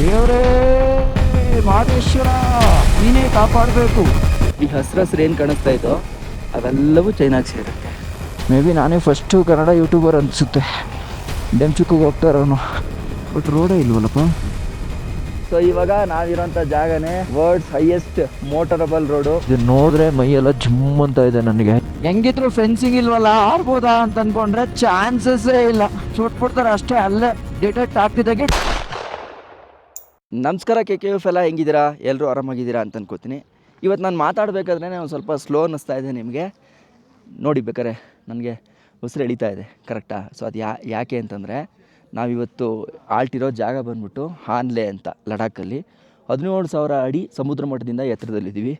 ದೇವರೇ ಮಹದೇಶ್ವರ ನೀನೇ ಕಾಪಾಡಬೇಕು. ಈ ಹಸ್ರು ಏನು ಕಾಣಿಸ್ತಾ ಇದ್ದೋ ಅವೆಲ್ಲವೂ ಚೈನಾಗೆ ಸೇರುತ್ತೆ. ಮೇ ಬಿ ನಾನೇ ಫಸ್ಟು ಕನ್ನಡ ಯೂಟ್ಯೂಬರ್ ಅನಿಸುತ್ತೆ ಡೆಮ್ಚುಕ್ಕಿಗೆ ಹೋಗ್ತಾ ಇರೋನು. ಬಟ್ ರೋಡೇ ಇಲ್ವಲ್ಲಪ್ಪ. ಸೊ ಇವಾಗ ನಾವಿರೋಂಥ ಜಾಗನೇ ವರ್ಲ್ಡ್ಸ್ ಹೈಯೆಸ್ಟ್ ಮೋಟರಬಲ್ ರೋಡು. ಇದು ನೋಡಿದ್ರೆ ಮೈಯೆಲ್ಲ ಜುಮ್ ಅಂತ ಇದೆ ನನಗೆ. ಹೆಂಗಿದ್ರು ಫೆನ್ಸಿಂಗ್ ಇಲ್ವಲ್ಲ, ಆಡ್ಬೋದಾ ಅಂತ ಅನ್ಕೊಂಡ್ರೆ ಚಾನ್ಸಸ್ಸೇ ಇಲ್ಲ. ಸುಟ್ಬಿಡ್ತಾರೆ ಅಷ್ಟೇ, ಅಲ್ಲೇ ಡಿಟೆಕ್ಟ್ ಆಗ್ತಿದ್ದಾಗೆ. ನಮಸ್ಕಾರ KKF ಎಲ್ಲ ಹೆಂಗಿದ್ದೀರಾ? ಎಲ್ಲರೂ ಆರಾಮಾಗಿದ್ದೀರಾ ಅಂತ ಅನ್ಕೋತೀನಿ. ಇವತ್ತು ನಾನು ಮಾತಾಡಬೇಕಾದ್ರೆ ಒಂದು ಸ್ವಲ್ಪ ಸ್ಲೋ ಅನ್ನಿಸ್ತಾ ಇದೆ ನಿಮಗೆ. ನೋಡಿ ಬೇಕಾರೆ ನನಗೆ ಉಸಿರು ಎಳೀತಾ ಇದೆ ಕರೆಕ್ಟಾ? ಸೊ ಅದು ಯಾಕೆ ಅಂತಂದರೆ ನಾವಿವತ್ತು ಆಲ್ಟಿರೋ ಜಾಗ ಬಂದ್ಬಿಟ್ಟು ಹಾನ್ಲೆ ಅಂತ ಲಡಾಖಲ್ಲಿ 17,000 ಅಡಿ ಸಮುದ್ರ ಮಟ್ಟದಿಂದ ಎತ್ತರದಲ್ಲಿದ್ದೀವಿ.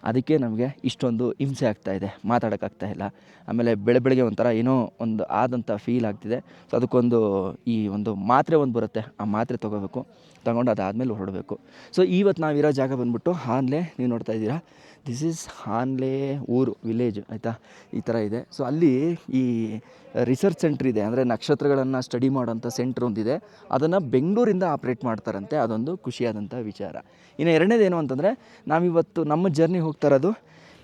ಅದಕ್ಕೆ ನಮಗೆ ಇಷ್ಟೊಂದು ಹಿಂಸೆ ಆಗ್ತಾಯಿದೆ, ಮಾತಾಡೋಕ್ಕಾಗ್ತಾ ಇಲ್ಲ. ಆಮೇಲೆ ಬೆಳಗ್ಗೆ ಒಂಥರ ಏನೋ ಒಂದು ಆದಂಥ ಫೀಲ್ ಆಗ್ತಿದೆ. ಸೊ ಅದಕ್ಕೊಂದು ಈ ಒಂದು ಮಾತ್ರೆ ಒಂದು ಬರುತ್ತೆ, ಆ ಮಾತ್ರೆ ತೊಗೊಂಡು ಅದಾದಮೇಲೆ ಹೊರಡಬೇಕು. ಸೊ ಇವತ್ತು ನಾವಿರೋ ಜಾಗ ಬಂದ್ಬಿಟ್ಟು ಹಾನ್ಲೆ. ನೀವು ನೋಡ್ತಾ ಇದ್ದೀರಾ, ದಿಸ್ ಈಸ್ ಹಾನ್ಲೆ ಊರು, ವಿಲೇಜ್ ಆಯಿತಾ, ಈ ಥರ ಇದೆ. ಸೊ ಅಲ್ಲಿ ಈ ರಿಸರ್ಚ್ ಸೆಂಟ್ರ್ ಇದೆ, ಅಂದರೆ ನಕ್ಷತ್ರಗಳನ್ನು ಸ್ಟಡಿ ಮಾಡೋಂಥ ಸೆಂಟ್ರ್ ಒಂದಿದೆ. ಅದನ್ನು ಬೆಂಗಳೂರಿಂದ ಆಪ್ರೇಟ್ ಮಾಡ್ತಾರಂತೆ. ಅದೊಂದು ಖುಷಿಯಾದಂಥ ವಿಚಾರ. ಇನ್ನು ಎರಡನೇದೇನು ಅಂತಂದರೆ, ನಾವಿವತ್ತು ನಮ್ಮ ಜರ್ನಿ ಹೋಗ್ತಾ ಇರೋದು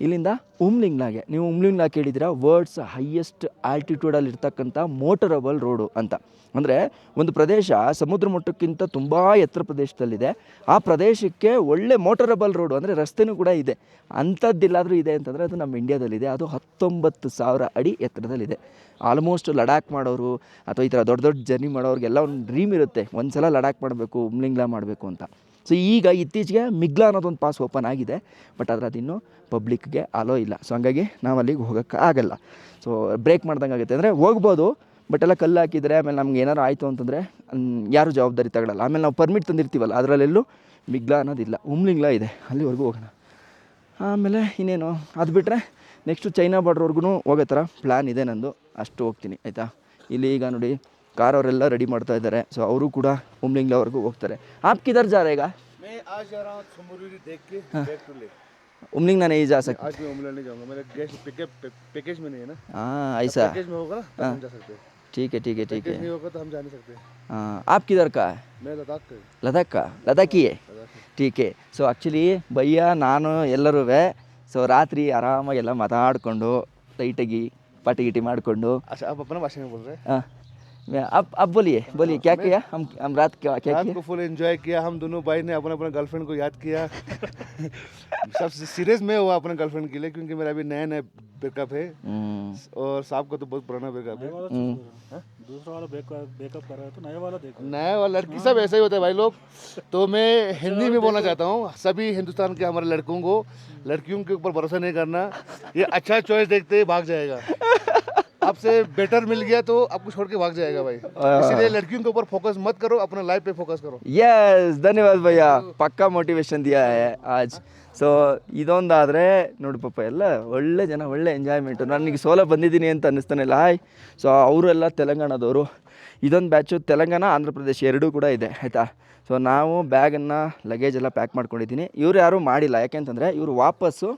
ಇಲ್ಲಿಂದ ಉಮ್ಲಿಂಗ್ಲಾಗೆ. ನೀವು ಉಮ್ಲಿಂಗ್ಲಾ ಕೇಳಿದ್ದೀರಾ, ವರ್ಲ್ಡ್ಸ್ ಹೈಯೆಸ್ಟ್ ಆಲ್ಟಿಟ್ಯೂಡಲ್ಲಿ ಇರ್ತಕ್ಕಂಥ ಮೋಟರಬಲ್ ರೋಡು ಅಂತ. ಅಂದರೆ ಒಂದು ಪ್ರದೇಶ ಸಮುದ್ರ ಮಟ್ಟಕ್ಕಿಂತ ತುಂಬ ಎತ್ತರ ಪ್ರದೇಶದಲ್ಲಿದೆ. ಆ ಪ್ರದೇಶಕ್ಕೆ ಒಳ್ಳೆ ಮೋಟರಬಲ್ ರೋಡು, ಅಂದರೆ ರಸ್ತೆನೂ ಕೂಡ ಇದೆ. ಅಂಥದ್ದಿಲ್ಲಾದರೂ ಇದೆ ಅಂತಂದರೆ ಅದು ನಮ್ಮ ಇಂಡಿಯಾದಲ್ಲಿದೆ. ಅದು 19,000 ಅಡಿ ಎತ್ತರದಲ್ಲಿದೆ. ಆಲ್ಮೋಸ್ಟ್ ಲಡಾಖ್ ಮಾಡೋರು ಅಥವಾ ಈ ಥರ ದೊಡ್ಡ ದೊಡ್ಡ ಜರ್ನಿ ಮಾಡೋರಿಗೆಲ್ಲ ಒಂದು ಡ್ರೀಮ್ ಇರುತ್ತೆ, ಒಂದು ಸಲ ಲಡಾಖ್ ಮಾಡಬೇಕು, ಉಮ್ಲಿಂಗ್ಲಾ ಮಾಡಬೇಕು ಅಂತ. ಸೊ ಈಗ ಇತ್ತೀಚೆಗೆ ಮಿಗ್ಲಾ ಅನ್ನೋದೊಂದು ಪಾಸ್ ಓಪನ್ ಆಗಿದೆ, ಬಟ್ ಆದರೆ ಅದಿನ್ನೂ ಪಬ್ಲಿಕ್ಗೆ ಅಲೋ ಇಲ್ಲ. ಸೊ ಹಂಗಾಗಿ ನಾವು ಅಲ್ಲಿಗೆ ಹೋಗೋಕ್ಕಾಗಲ್ಲ. ಸೊ ಬ್ರೇಕ್ ಮಾಡ್ದಂಗೆ ಆಗುತ್ತೆ. ಅಂದರೆ ಹೋಗ್ಬೋದು, ಬಟ್ ಎಲ್ಲ ಕಲ್ಲು ಹಾಕಿದರೆ ಆಮೇಲೆ ನಮ್ಗೆ ಏನಾರು ಆಯಿತು ಅಂತಂದರೆ ಯಾರೂ ಜವಾಬ್ದಾರಿ ತಗೊಳ್ಳಲ್ಲ. ಆಮೇಲೆ ನಾವು ಪರ್ಮಿಟ್ ತಂದಿರ್ತೀವಲ್ಲ, ಅದರಲ್ಲೆಲ್ಲೂ ಮಿಗ್ಲಾ ಅನ್ನೋದಿಲ್ಲ, ಉಮ್ಲಿಂಗ್ಲಾ ಇದೆ, ಅಲ್ಲಿವರೆಗೂ ಹೋಗೋಣ. ಆಮೇಲೆ ಇನ್ನೇನು, ಅದು ಬಿಟ್ಟರೆ ನೆಕ್ಸ್ಟು ಚೈನಾ ಬಾರ್ಡ್ರ್ವರೆಗೂ ಹೋಗೋ ಥರ ಪ್ಲ್ಯಾನ್ ಇದೆ ನಂದು. ಅಷ್ಟು ಹೋಗ್ತೀನಿ ಆಯಿತಾ. ಇಲ್ಲಿ ಈಗ ನೋಡಿ ಕಾರ್ ಅವರೆಲ್ಲ ರೆಡಿ ಮಾಡ್ತಾ ಇದ್ದಾರೆ. ಸೊ ಅವರು ಕೂಡ ಉಮ್ಲಿಂಗ್ಲಾವರೆಗೂ ಹೋಗ್ತಾರೆ. ಆಪ್ ಕಿಧರ್ ಜಾ ರहे गा? मैं आज जा रहा हूँ समुद्री देख के बैक टू ले। उमलिंग नहीं जा सकते आज मैं उमलिंग नहीं जाऊँगा, मेरा गैस पैकेज में नहीं है ना। हाँ ऐसा पैकेज में होगा ना तब हम जा सकते हैं। ठीक है ठीक है ठीक पैकेज है। नहीं होगा तो हम जा नहीं सकते। हाँ आप किधर का है? मैं लद्दाख का ಲದಾಖ್ का? ಲದಾಖಿ है ठीक है. ಸೊ ಆ್ಯಕ್ಚುಲಿ ಭಯ್ಯ ನಾನು ಎಲ್ಲರೂ ಸೊ ರಾತ್ರಿ ಆರಾಮಾಗೆಲ್ಲ ಮಾತಾಡಿಕೊಂಡು ಲೈಟಾಗಿ ಪಾಟಿ ಗಿಟಿ ಮಾಡಿಕೊಂಡು. अच्छा आप अपना भाषा में बोल रहे हैं? हाँ अब बोलिए क्या किया हम रात क्या रात किया? को फुल एंजॉय किया हम दोनों भाई ने। अपना गर्लफ्रेंड को याद किया। सबसे सीरियस में हुआ अपने गर्लफ्रेंड के लिए, क्योंकि मेरा अभी नया ब्रेकअप है और साहब का तो बहुत पुराना ब्रेकअप है। दूसरा वाला ब्रेकअप कर रहा है तो नया वाला देखो। नया वाला लड़की सब ऐसा ही होता है भाई लोग। तो मैं हिंदी में बोलना चाहता हूँ सभी हिंदुस्तान के हमारे लड़कों को, लड़कियों के ऊपर भरोसा नहीं करना। ये अच्छा चॉइस देखते ही भाग जाएगा। आपसे बेटर मिल गया तो आपको छोड़ के भाग जाएगा भाई। इसलिए लड़कियों के ऊपर फोकस मत करो, अपने लाइफ पे फोकस करो। यस धन्यवाद भैया, पक्का मोटिवेशन दिया है आज. ಸೊ ಇದೊಂದಾದರೆ ನೋಡಿ ಪಾಪ ಎಲ್ಲ ಒಳ್ಳೆ ಜನ, ಒಳ್ಳೆ ಎಂಜಾಯ್ಮೆಂಟು. ನನಗೆ ಸೋಲ ಬಂದಿದ್ದೀನಿ ಅಂತ ಅನ್ನಿಸ್ತಾನಿಲ್ಲ. ಸೊ ಅವರೆಲ್ಲ ತೆಲಂಗಾಣದವರು. ಇದೊಂದು ಬ್ಯಾಚು ತೆಲಂಗಾಣ ಆಂಧ್ರ ಪ್ರದೇಶ ಎರಡೂ ಕೂಡ ಇದೆ ಆಯಿತಾ. ಸೊ ನಾವು ಬ್ಯಾಗನ್ನು ಲಗೇಜ್ ಎಲ್ಲ ಪ್ಯಾಕ್ ಮಾಡ್ಕೊಂಡಿದ್ದೀನಿ. ಇವರು ಯಾರೂ ಮಾಡಿಲ್ಲ, ಯಾಕೆಂತಂದರೆ ಇವರು ವಾಪಸ್ಸು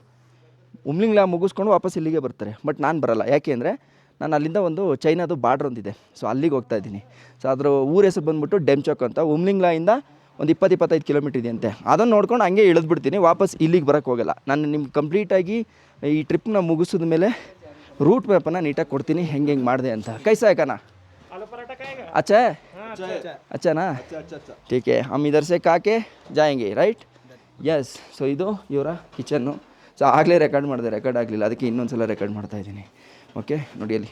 ಉಮ್ಲಿಂಗ್ಲಾ ಮುಗಿಸ್ಕೊಂಡು ವಾಪಸ್ ಇಲ್ಲಿಗೆ ಬರ್ತಾರೆ. ಬಟ್ ನಾನು ಬರಲ್ಲ, ಯಾಕೆ ಅಂದರೆ ನಾನು ಅಲ್ಲಿಂದ ಒಂದು ಚೈನಾದು ಬಾರ್ಡ್ರ್ ಒಂದಿದೆ, ಸೊ ಅಲ್ಲಿಗೆ ಹೋಗ್ತಾ ಇದ್ದೀನಿ. ಸೊ ಅದ್ರ ಊರ ಹೆಸರು ಬಂದುಬಿಟ್ಟು ಡೆಮ್ಚೋಕ್ ಅಂತ. ಉಮ್ಲಿಂಗ್ಲಾಯಿಂದ ಒಂದು 20-25 ಕಿಲೋಮೀಟ್ರ್ ಇದೆಯಂತೆ. ಅದನ್ನು ನೋಡ್ಕೊಂಡು ಹಂಗೆ ಇಳಿದ್ಬಿಡ್ತೀನಿ, ವಾಪಸ್ ಇಲ್ಲಿಗೆ ಬರೋಕ್ಕೆ ಹೋಗಲ್ಲ. ನಾನು ನಿಮ್ಗೆ ಕಂಪ್ಲೀಟಾಗಿ ಈ ಟ್ರಿಪ್ನ ಮುಗಿಸಿದ ಮೇಲೆ ರೂಟ್ ಮ್ಯಾಪನ್ನು ನೀಟಾಗಿ ಕೊಡ್ತೀನಿ, ಹೆಂಗೆ ಮಾಡಿದೆ ಅಂತ. ಕೈಸಾ ಯಾಕನಾ अच्छा है? अच्छा ना ठीक है. हम इधर से खा के जाएंगे राइट. यस. ಸೊ ಇದು ಇವರ ಕಿಚನ್ನು. ಸೊ ಆಗಲೇ ರೆಕಾರ್ಡ್ ಆಗಲಿಲ್ಲ, ಅದಕ್ಕೆ ಇನ್ನೊಂದು ಸಲ ರೆಕಾರ್ಡ್ ಮಾಡ್ತಾಯಿದ್ದೀನಿ. ಓಕೆ ನೋಡಿ, ಅಲ್ಲಿ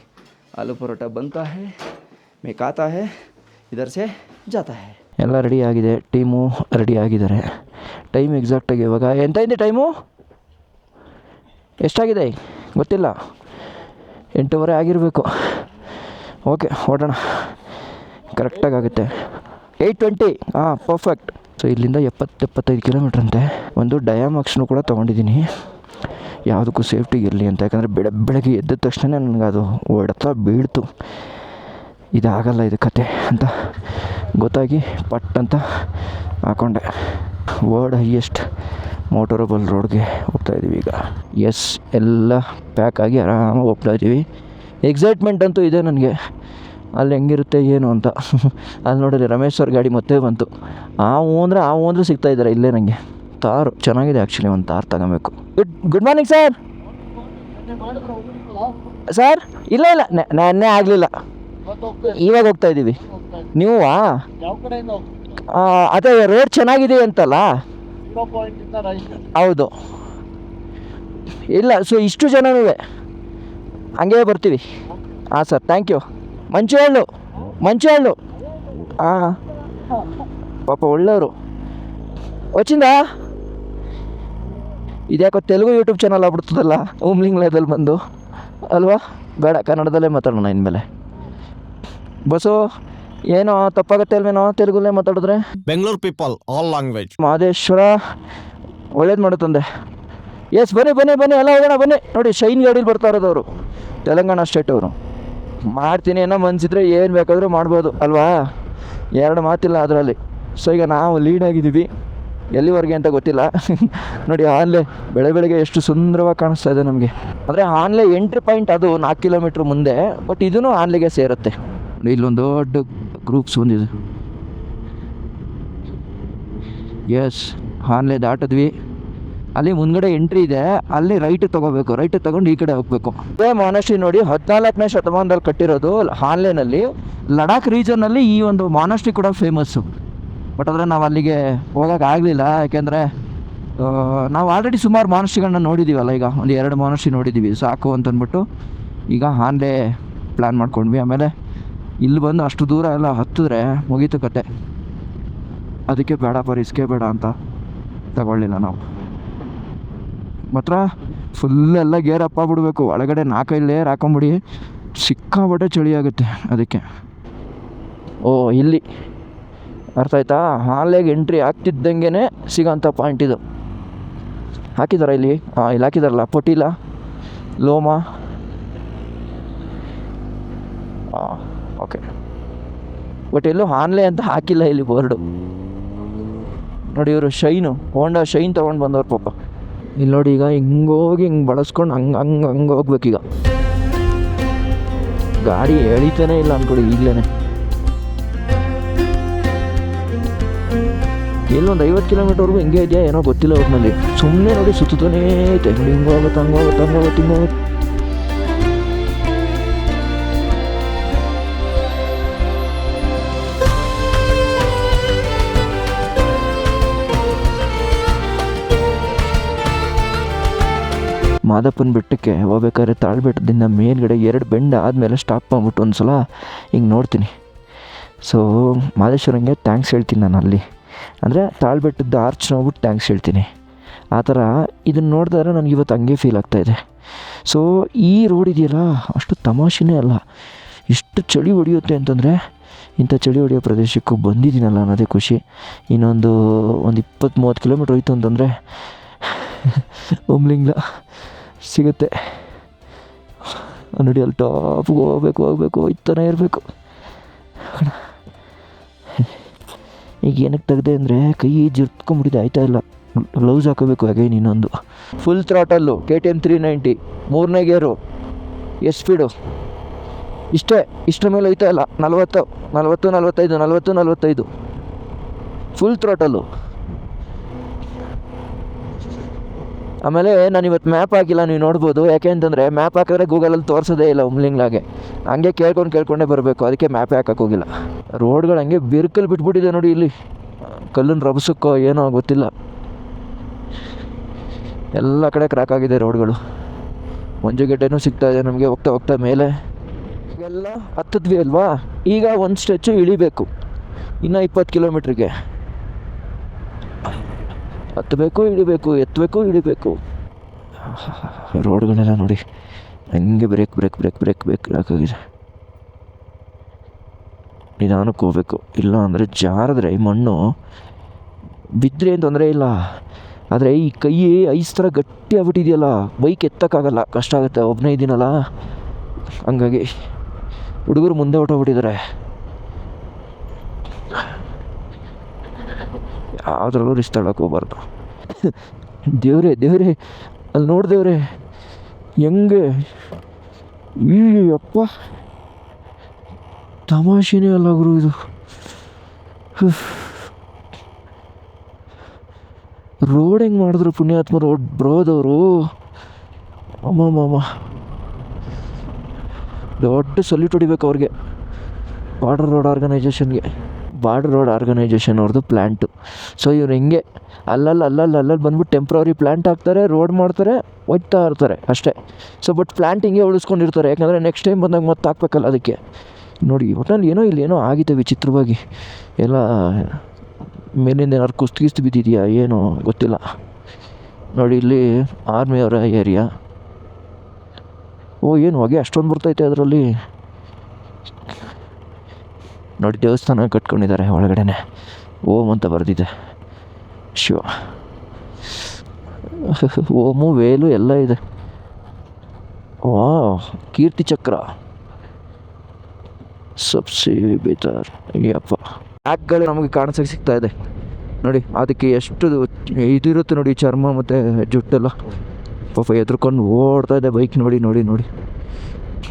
ಆಲೂ ಪರೋಟ ಬಂತಾ ಹೈ, ಮೇ ಖಾತಾ ಹೈ, ಇದರ್ ಸೆ ಜಾತಾ ಹೈ. ಎಲ್ಲ ರೆಡಿ ಆಗಿದೆ, ಟೀಮು ರೆಡಿ ಆಗಿದ್ದಾರೆ. ಟೈಮ್ ಎಕ್ಸಾಕ್ಟಾಗಿ ಇವಾಗ ಎಂತ ಇದೆ ಟೈಮು, ಎಷ್ಟಾಗಿದೆ ಗೊತ್ತಿಲ್ಲ, 8:15 ಆಗಿರಬೇಕು. ಓಕೆ ಹೊರಡೋಣ, ಕರೆಕ್ಟಾಗಿ ಆಗುತ್ತೆ. 8:20 ಹಾಂ ಪರ್ಫೆಕ್ಟ್. ಸೊ ಇಲ್ಲಿಂದ 70-75 ಕಿಲೋಮೀಟ್ರ್ ಅಂತೆ. ಒಂದು ಡಯಾಮಾಕ್ಸ್ನು ಕೂಡ ತೊಗೊಂಡಿದ್ದೀನಿ, ಯಾವುದಕ್ಕೂ ಸೇಫ್ಟಿಗೆ ಇರಲಿ ಅಂತ. ಯಾಕಂದರೆ ಬೆಳಗ್ಗೆ ಎದ್ದ ತಕ್ಷಣ ನನಗೆ ಅದು ಹೊಡೆತ ಬೀಳ್ತು, ಇದಾಗಲ್ಲ ಇದು ಕತೆ ಅಂತ ಗೊತ್ತಾಗಿ ಪಟ್ ಅಂತ ಹಾಕ್ಕೊಂಡೆ. ವರ್ಲ್ಡ್ ಹೈಯೆಸ್ಟ್ ಮೋಟರಬಲ್ ರೋಡ್ಗೆ ಹೋಗ್ತಾಯಿದ್ದೀವಿ ಈಗ. ಎಸ್, ಎಲ್ಲ ಪ್ಯಾಕ್ ಆಗಿ ಆರಾಮಾಗಿ ಹೋಗ್ತಾಯಿದ್ದೀವಿ. ಎಕ್ಸೈಟ್ಮೆಂಟ್ ಅಂತೂ ಇದೆ ನನಗೆ. ಅಲ್ಲಿ ಹೆಂಗಿರುತ್ತೆ ಏನು ಅಂತ. ಅಲ್ಲಿ ನೋಡಿದ್ರೆ ರಮೇಶ್ ಅವ್ರ ಗಾಡಿ ಮತ್ತೆ ಬಂತು. ಹಾವು ಅಂದರೆ ಸಿಗ್ತಾಯಿದ್ದಾರೆ ಇಲ್ಲೇ ನನಗೆ. ತಾರು ಚೆನ್ನಾಗಿದೆ ಆ್ಯಕ್ಚುಲಿ, ಒಂದು ತಾರು ತಗೊಬೇಕು. Good morning sir. ಸರ್ ಇಲ್ಲ ನೆನ್ನೆ ಆಗಲಿಲ್ಲ, ಇವಾಗ ಹೋಗ್ತಾ ಇದ್ದೀವಿ. ನೀವು ಅದೇ ರೋಡ್ ಚೆನ್ನಾಗಿದೆ ಅಂತಲ್ಲ? ಹೌದು. ಇಲ್ಲ ಸೊ ಇಷ್ಟು ಜನನೂ ಹಂಗೆ ಬರ್ತೀವಿ. ಹಾಂ ಸರ್, ಥ್ಯಾಂಕ್ ಯು. ಮಂಚು ಹಣ್ಣು ಹಾಂ, ಪಾಪ ಒಳ್ಳೆಯವರು. వచ్చిందా? ಇದ್ಯಾಕೋ ತೆಲುಗು ಯೂಟ್ಯೂಬ್ ಚಾನಲ್ ಆಗ್ಬಿಡ್ತದಲ್ಲ ಓಮ್ಲಿಂಗ್ಲದಲ್ಲಿ ಬಂದು, ಅಲ್ವಾ? ಬೇಡ, ಕನ್ನಡದಲ್ಲೇ ಮಾತಾಡೋಣ ಇನ್ಮೇಲೆ. ಬಸ್ಸು ಏನೋ ತಪ್ಪಾಗತ್ತೆ ಅಲ್ವೇನೋ ತೆಲುಗಲ್ಲೇ ಮಾತಾಡಿದ್ರೆ? Bengaluru people all language. Mahadeshwara ಒಳ್ಳೇದು ಮಾಡುತ್ತಂದೆ. ಎಸ್ ಬನ್ನಿ ಎಲ್ಲ ಹೋಗೋಣ ಬನ್ನಿ. ನೋಡಿ ಶೈನ್ ಗಾಡೀಲಿ ಬರ್ತಾ ಇರೋದು ಅವರು, ತೆಲಂಗಾಣ ಸ್ಟೇಟ್ ಅವರು. ಮಾಡ್ತೀನಿ ಏನೋ ಮನ್ಸಿದ್ರೆ ಏನು ಬೇಕಾದರೂ ಮಾಡ್ಬೋದು ಅಲ್ವಾ? ಎರಡು ಮಾತಿಲ್ಲ ಅದರಲ್ಲಿ. ಸೊ ಈಗ ನಾವು ಲೀಡಾಗಿದ್ದೀವಿ, ಎಲ್ಲಿವರೆಗೆ ಅಂತ ಗೊತ್ತಿಲ್ಲ. ನೋಡಿ ಆನ್ಲೆ ಬೆಳಗ್ಗೆ ಎಷ್ಟು ಸುಂದರವಾಗಿ ಕಾಣಿಸ್ತಾ ಇದೆ ನಮಗೆ. ಅಂದರೆ ಆನ್ಲೆ ಎಂಟ್ರಿ ಪಾಯಿಂಟ್ ಅದು 4 ಕಿಲೋಮೀಟ್ರ್ ಮುಂದೆ, ಬಟ್ ಇದೂ ಆನ್ಲೆಗೆ ಸೇರುತ್ತೆ. ಇಲ್ಲೊಂದು ದೊಡ್ಡ ಗ್ರೂಪ್ಸ್ ಬಂದಿದೆ. ಎಸ್, ಆನ್ಲೆ ದಾಟಿದ್ವಿ. ಅಲ್ಲಿ ಮುಂದ್ಗಡೆ ಎಂಟ್ರಿ ಇದೆ, ಅಲ್ಲಿ ರೈಟ್ ತೊಗೋಬೇಕು. ರೈಟ್ ತೊಗೊಂಡು ಈ ಕಡೆ ಹೋಗಬೇಕು. ಅದೇ ಮಾನಶ್ರೀ ನೋಡಿ 14ನೇ ಶತಮಾನದಲ್ಲಿ ಕಟ್ಟಿರೋದು ಆನ್ಲೈನಲ್ಲಿ. ಲಡಾಖ್ ರೀಜನ್ನಲ್ಲಿ ಈ ಒಂದು ಮಾನಶ್ರೀ ಕೂಡ ಫೇಮಸ್ಸು. ಬಟ್ ಆದರೆ ನಾವು ಅಲ್ಲಿಗೆ ಹೋಗೋಕ್ಕಾಗಲಿಲ್ಲ, ಯಾಕೆಂದರೆ ನಾವು ಆಲ್ರೆಡಿ ಸುಮಾರು ಮಾನಶ್ರೀಗಳನ್ನ ನೋಡಿದ್ದೀವಲ್ಲ. ಈಗ ಒಂದು 2 ಮಾನಶ್ರೀ ನೋಡಿದ್ದೀವಿ, ಸಾಕು ಅಂತಂದ್ಬಿಟ್ಟು ಈಗ ಆನ್ಲೇ ಪ್ಲ್ಯಾನ್ ಮಾಡ್ಕೊಂಡ್ವಿ. ಆಮೇಲೆ ಇಲ್ಲಿ ಬಂದು ಅಷ್ಟು ದೂರ ಎಲ್ಲ ಹತ್ತಿದ್ರೆ ಮುಗೀತು ಕತೆ. ಅದಕ್ಕೆ ಬೇಡಪ್ಪ, ರಿಸ್ಕೇ ಬೇಡ ಅಂತ ತಗೊಳ್ಳಿಲ್ಲ ನಾವು. ಮಾತ್ರ ಫುಲ್ಲೆಲ್ಲ ಗೇರ್ ಅಪ್ಪ ಬಿಡಬೇಕು. ಒಳಗಡೆ 4-5 ಲೇಯರ್ ಹಾಕೊಂಬಿಡಿ, ಸಿಕ್ಕಾಬಟ್ಟೆ ಚಳಿ ಆಗುತ್ತೆ ಅದಕ್ಕೆ. ಇಲ್ಲಿ ಅರ್ಥ ಆಯ್ತಾ? ಹಾಲೆಗೆ ಎಂಟ್ರಿ ಆಗ್ತಿದ್ದಂಗೆ ಸಿಗೋಂಥ ಪಾಯಿಂಟ್ ಇದು. ಹಾಕಿದಾರ ಇಲ್ಲಿ? ಇಲ್ಲಿ ಹಾಕಿದಾರಲ್ಲ, ಪಟೀಲ ಲೋಮಾ. ಓಕೆ, ಬಟ್ ಎಲ್ಲೂ ಹಾನ್ಲೆ ಅಂತ ಹಾಕಿಲ್ಲ ಇಲ್ಲಿ ಬೋರ್ಡು. ನೋಡಿ ಇವರು ಹೋಂಡಾ ಶೈನ್ ತೊಗೊಂಡು ಬಂದವ್ರು ಪಾಪ. ಇಲ್ಲಿ ನೋಡಿ ಈಗ ಹಿಂಗೋಗಿ ಹಿಂಗೆ ಬಳಸ್ಕೊಂಡು ಹಂಗೆ ಹೋಗ್ಬೇಕೀಗ. ಗಾಡಿ ಎಳಿತಾನೆ ಇಲ್ಲ ಅಂದ್ಕೊಡಿ ಈಗಲೇ. ಎಲ್ಲೊಂದು 50 ಕಿಲೋಮೀಟರ್ವರೆಗೂ ಹಿಂಗೆ ಇದೆಯಾ ಏನೋ ಗೊತ್ತಿಲ್ಲ ಒಟ್ಟಿನಲ್ಲಿ. ಸುಮ್ಮನೆ ನೋಡಿ ಸುತ್ತಾನೇ ಐತೆ. ಹಿಂಗೋಗುತ್ತೆ ಹಿಂಗೋಗುತ್ತೆ. ಮಾದಪ್ಪನ ಬೆಟ್ಟಕ್ಕೆ ಹೋಗ್ಬೇಕಾದ್ರೆ ತಾಳ್ಬೆಟ್ಟದಿಂದ ಮೇಲ್ಗಡೆ 2 ಬೆಂಡ್ ಆದಮೇಲೆ ಸ್ಟಾಪ್ ಮಾಡ್ಬಿಟ್ಟು ಒಂದು ಸಲ ಹಿಂಗೆ ನೋಡ್ತೀನಿ. ಸೊ ಮಾದೇಶ್ವರಂಗೆ ಥ್ಯಾಂಕ್ಸ್ ಹೇಳ್ತೀನಿ ನಾನು ಅಲ್ಲಿ. ಅಂದರೆ ತಾಳ್ಬೆಟ್ಟದ ಆರ್ಚ್ ನೋಡ್ಬಿಟ್ಟು ಥ್ಯಾಂಕ್ಸ್ ಹೇಳ್ತೀನಿ. ಆ ಥರ ಇದನ್ನು ನೋಡಿದ್ರೆ ನನಗೆ ಇವತ್ತು ಹಂಗೆ ಫೀಲ್ ಆಗ್ತಾಯಿದೆ. ಸೊ ಈ ರೋಡ್ ಇದೆಯಲ್ಲ, ಅಷ್ಟು ತಮಾಷೆನೇ ಅಲ್ಲ. ಎಷ್ಟು ಚಳಿ ಹೊಡೆಯುತ್ತೆ ಅಂತಂದರೆ, ಇಂಥ ಚಳಿ ಹೊಡೆಯೋ ಪ್ರದೇಶಕ್ಕೂ ಬಂದಿದ್ದೀನಲ್ಲ ಅನ್ನೋದೇ ಖುಷಿ. ಇನ್ನೊಂದು 20-30 ಕಿಲೋಮೀಟ್ರ್ ಹೋಯ್ತು ಅಂತಂದರೆ ಓಮ್ಲಿಂಗ್ಲ ಸಿಗುತ್ತೆ. ನೋಡಿ ಅಲ್ಲಿ ಟಾಪ್ಗೆ ಹೋಗ್ಬೇಕು ಹೋಯ್ತಾನೆ ಇರಬೇಕು. ಈಗ ಏನಕ್ಕೆ ತೆಗ್ದೆ ಅಂದರೆ ಕೈ ಜಿರ್ತ್ಕೊಂಡ್ಬಿಟ್ಟಿದೆ, ಆಯ್ತಾ ಇಲ್ಲ. ಗ್ಲೌಸ್ ಹಾಕೋಬೇಕು ಅಗೈನ್ ಇನ್ನೊಂದು. ಫುಲ್ ಥ್ರಾಟಲ್ಲು KTM 390 3ನೇ ಗೇರು. ಎಷ್ಟು ಸ್ಪೀಡು? ಇಷ್ಟರ ಮೇಲೆ ಹೋಯ್ತಾ ಇಲ್ಲ. 40 ಫುಲ್ ಥ್ರಾಟಲ್ಲು. ಆಮೇಲೆ ನಾನು ಇವತ್ತು ಮ್ಯಾಪ್ ಹಾಕಿಲ್ಲ, ನೀವು ನೋಡ್ಬೋದು. ಯಾಕೆ ಅಂತಂದರೆ ಮ್ಯಾಪ್ ಹಾಕಿದ್ರೆ ಗೂಗಲಲ್ಲಿ ತೋರಿಸೋದೇ ಇಲ್ಲ ಉಮ್ಲಿಂಗ್ಲಾಗೆ. ಹಂಗೆ ಕೇಳ್ಕೊಂಡೇ ಬರಬೇಕು, ಅದಕ್ಕೆ ಮ್ಯಾಪೇ ಹಾಕಕ್ಕೆ ಹೋಗಿಲ್ಲ. ರೋಡ್ಗಳು ಹಂಗೆ ಬಿರುಕಲ್ಲಿ ಬಿಟ್ಬಿಟ್ಟಿದೆ ನೋಡಿ. ಇಲ್ಲಿ ಕಲ್ಲನ್ನು ರಭಸಕ್ಕೋ ಏನೋ ಗೊತ್ತಿಲ್ಲ, ಎಲ್ಲ ಕಡೆ ಕ್ರ್ಯಾಕ್ ಆಗಿದೆ ರೋಡ್ಗಳು. ಮಂಜುಗೆಡ್ಡೆನೂ ಸಿಗ್ತಾಯಿದೆ ನಮಗೆ ಹೋಗ್ತಾ ಮೇಲೆ. ಎಲ್ಲ ಹತ್ತಿದ್ವಿ ಅಲ್ವಾ, ಈಗ ಒಂದು ಸ್ಟ್ರೆಚ್ಚು ಇಳಿಬೇಕು. ಇನ್ನು 20 ಕಿಲೋಮೀಟ್ರಿಗೆ ಹತ್ತಬೇಕು ಇಳಿಬೇಕು. ರೋಡ್ಗಳೆಲ್ಲ ನೋಡಿ ಹಂಗೆ ಬ್ರೇಕ್ ಹಾಕಾಗಿದೆ. ನಿಧಾನಕ್ಕೆ ಹೋಗ್ಬೇಕು, ಇಲ್ಲ ಅಂದರೆ ಜಾರಿದ್ರೆ ಈ ಮಣ್ಣು ಬಿದ್ದರೆ ಏನು ತೊಂದರೆ ಇಲ್ಲ. ಆದರೆ ಈ ಕೈ ಐಸ್ ಥರ ಗಟ್ಟಿ ಆಗ್ಬಿಟ್ಟಿದೆಯಲ್ಲ, ಬೈಕ್ ಎತ್ತಕ್ಕಾಗಲ್ಲ, ಕಷ್ಟ ಆಗುತ್ತೆ. ಒಬ್ಬನೇ ಇದ್ದೀನಲ್ಲ, ಹಂಗಾಗಿ ಹುಡುಗರು ಮುಂದೆ ಹೊಟ್ಟೋಗ್ಬಿಟ್ಟಿದ್ದಾರೆ. ಯಾವುದ್ರಲ್ಲೂ ರಿಸ್ಕ್ ತಗೊಳಕ್ಕೆ ಹೋಗ್ಬಾರ್ದು. ದೇವ್ರೆ ಅಲ್ಲಿ ನೋಡಿದೇವ್ರೆ ಹೆಂಗೆ, ಅಪ್ಪ ತಮಾಷೆನೇ ಅಲ್ಲ ಗುರು ಇದು. ರೋಡ್ ಹೆಂಗೆ ಮಾಡಿದ್ರು ಪುಣ್ಯಾತ್ಮ ರೋಡ್ ಬ್ರೋದವರು. ಅಮ್ಮ ದೊಡ್ಡ ಸಲ್ಯೂಟ್ ಹೊಡಿಬೇಕು ಅವ್ರಿಗೆ. ಬಾರ್ಡರ್ ರೋಡ್ ಆರ್ಗನೈಜೇಷನ್ ಅವ್ರದ್ದು ಪ್ಲ್ಯಾಂಟು. ಸೊ ಇವ್ರು ಹೆಂಗೆ ಅಲ್ಲಲ್ಲಿ ಬಂದ್ಬಿಟ್ಟು ಟೆಂಪ್ರವರಿ ಪ್ಲ್ಯಾಂಟ್ ಹಾಕ್ತಾರೆ, ರೋಡ್ ಮಾಡ್ತಾರೆ, ಹೋಗ್ತಾ ಇರ್ತಾರೆ ಅಷ್ಟೇ. ಸೊ ಬಟ್ ಪ್ಲ್ಯಾಂಟ್ ಹಿಂಗೆ ಉಳಿಸ್ಕೊಂಡಿರ್ತಾರೆ, ಯಾಕಂದರೆ ನೆಕ್ಸ್ಟ್ ಟೈಮ್ ಬಂದಾಗ ಮತ್ತೆ ಹಾಕ್ಬೇಕಲ್ಲ ಅದಕ್ಕೆ. ನೋಡಿ ಒಟ್ಟಲ್ಲಿ ಏನೋ ಆಗಿದೆ ವಿಚಿತ್ರವಾಗಿ. ಎಲ್ಲ ಮೇಲಿಂದ ಏನಾದ್ರು ಕುಸ್ತು ಬಿದ್ದಿದೆಯಾ ಏನೋ ಗೊತ್ತಿಲ್ಲ. ನೋಡಿ ಇಲ್ಲಿ ಆರ್ಮಿಯವರ ಏರಿಯಾ. ಏನು ಹೊಗೆ ಅಷ್ಟೊಂದು ಬರ್ತೈತೆ ಅದರಲ್ಲಿ. ನೋಡಿ ದೇವಸ್ಥಾನ ಕಟ್ಕೊಂಡಿದ್ದಾರೆ ಒಳಗಡೆನೆ, ಓಂ ಅಂತ ಬರೆದಿದೆ. ಶಿವ ಓಮು ವೇಲು ಎಲ್ಲ ಇದೆ. ಕೀರ್ತಿ ಚಕ್ರ ಸಬ್ಸಿ ಬೇತಾರ್. ಯಪ್ಪ ಬ್ಯಾಗ್ಗಳು ನಮಗೆ ಕಾಣಿಸೋಕೆ ಸಿಗ್ತಾ ಇದೆ ನೋಡಿ. ಅದಕ್ಕೆ ಎಷ್ಟು ಇದಿರುತ್ತೆ ನೋಡಿ, ಚರ್ಮ ಮತ್ತು ಜುಟ್ಟೆಲ್ಲ. ಪಾಪ ಎದ್ರುಕೊಂಡು ಓಡ್ತಾ ಇದೆ ಬೈಕ್. ನೋಡಿ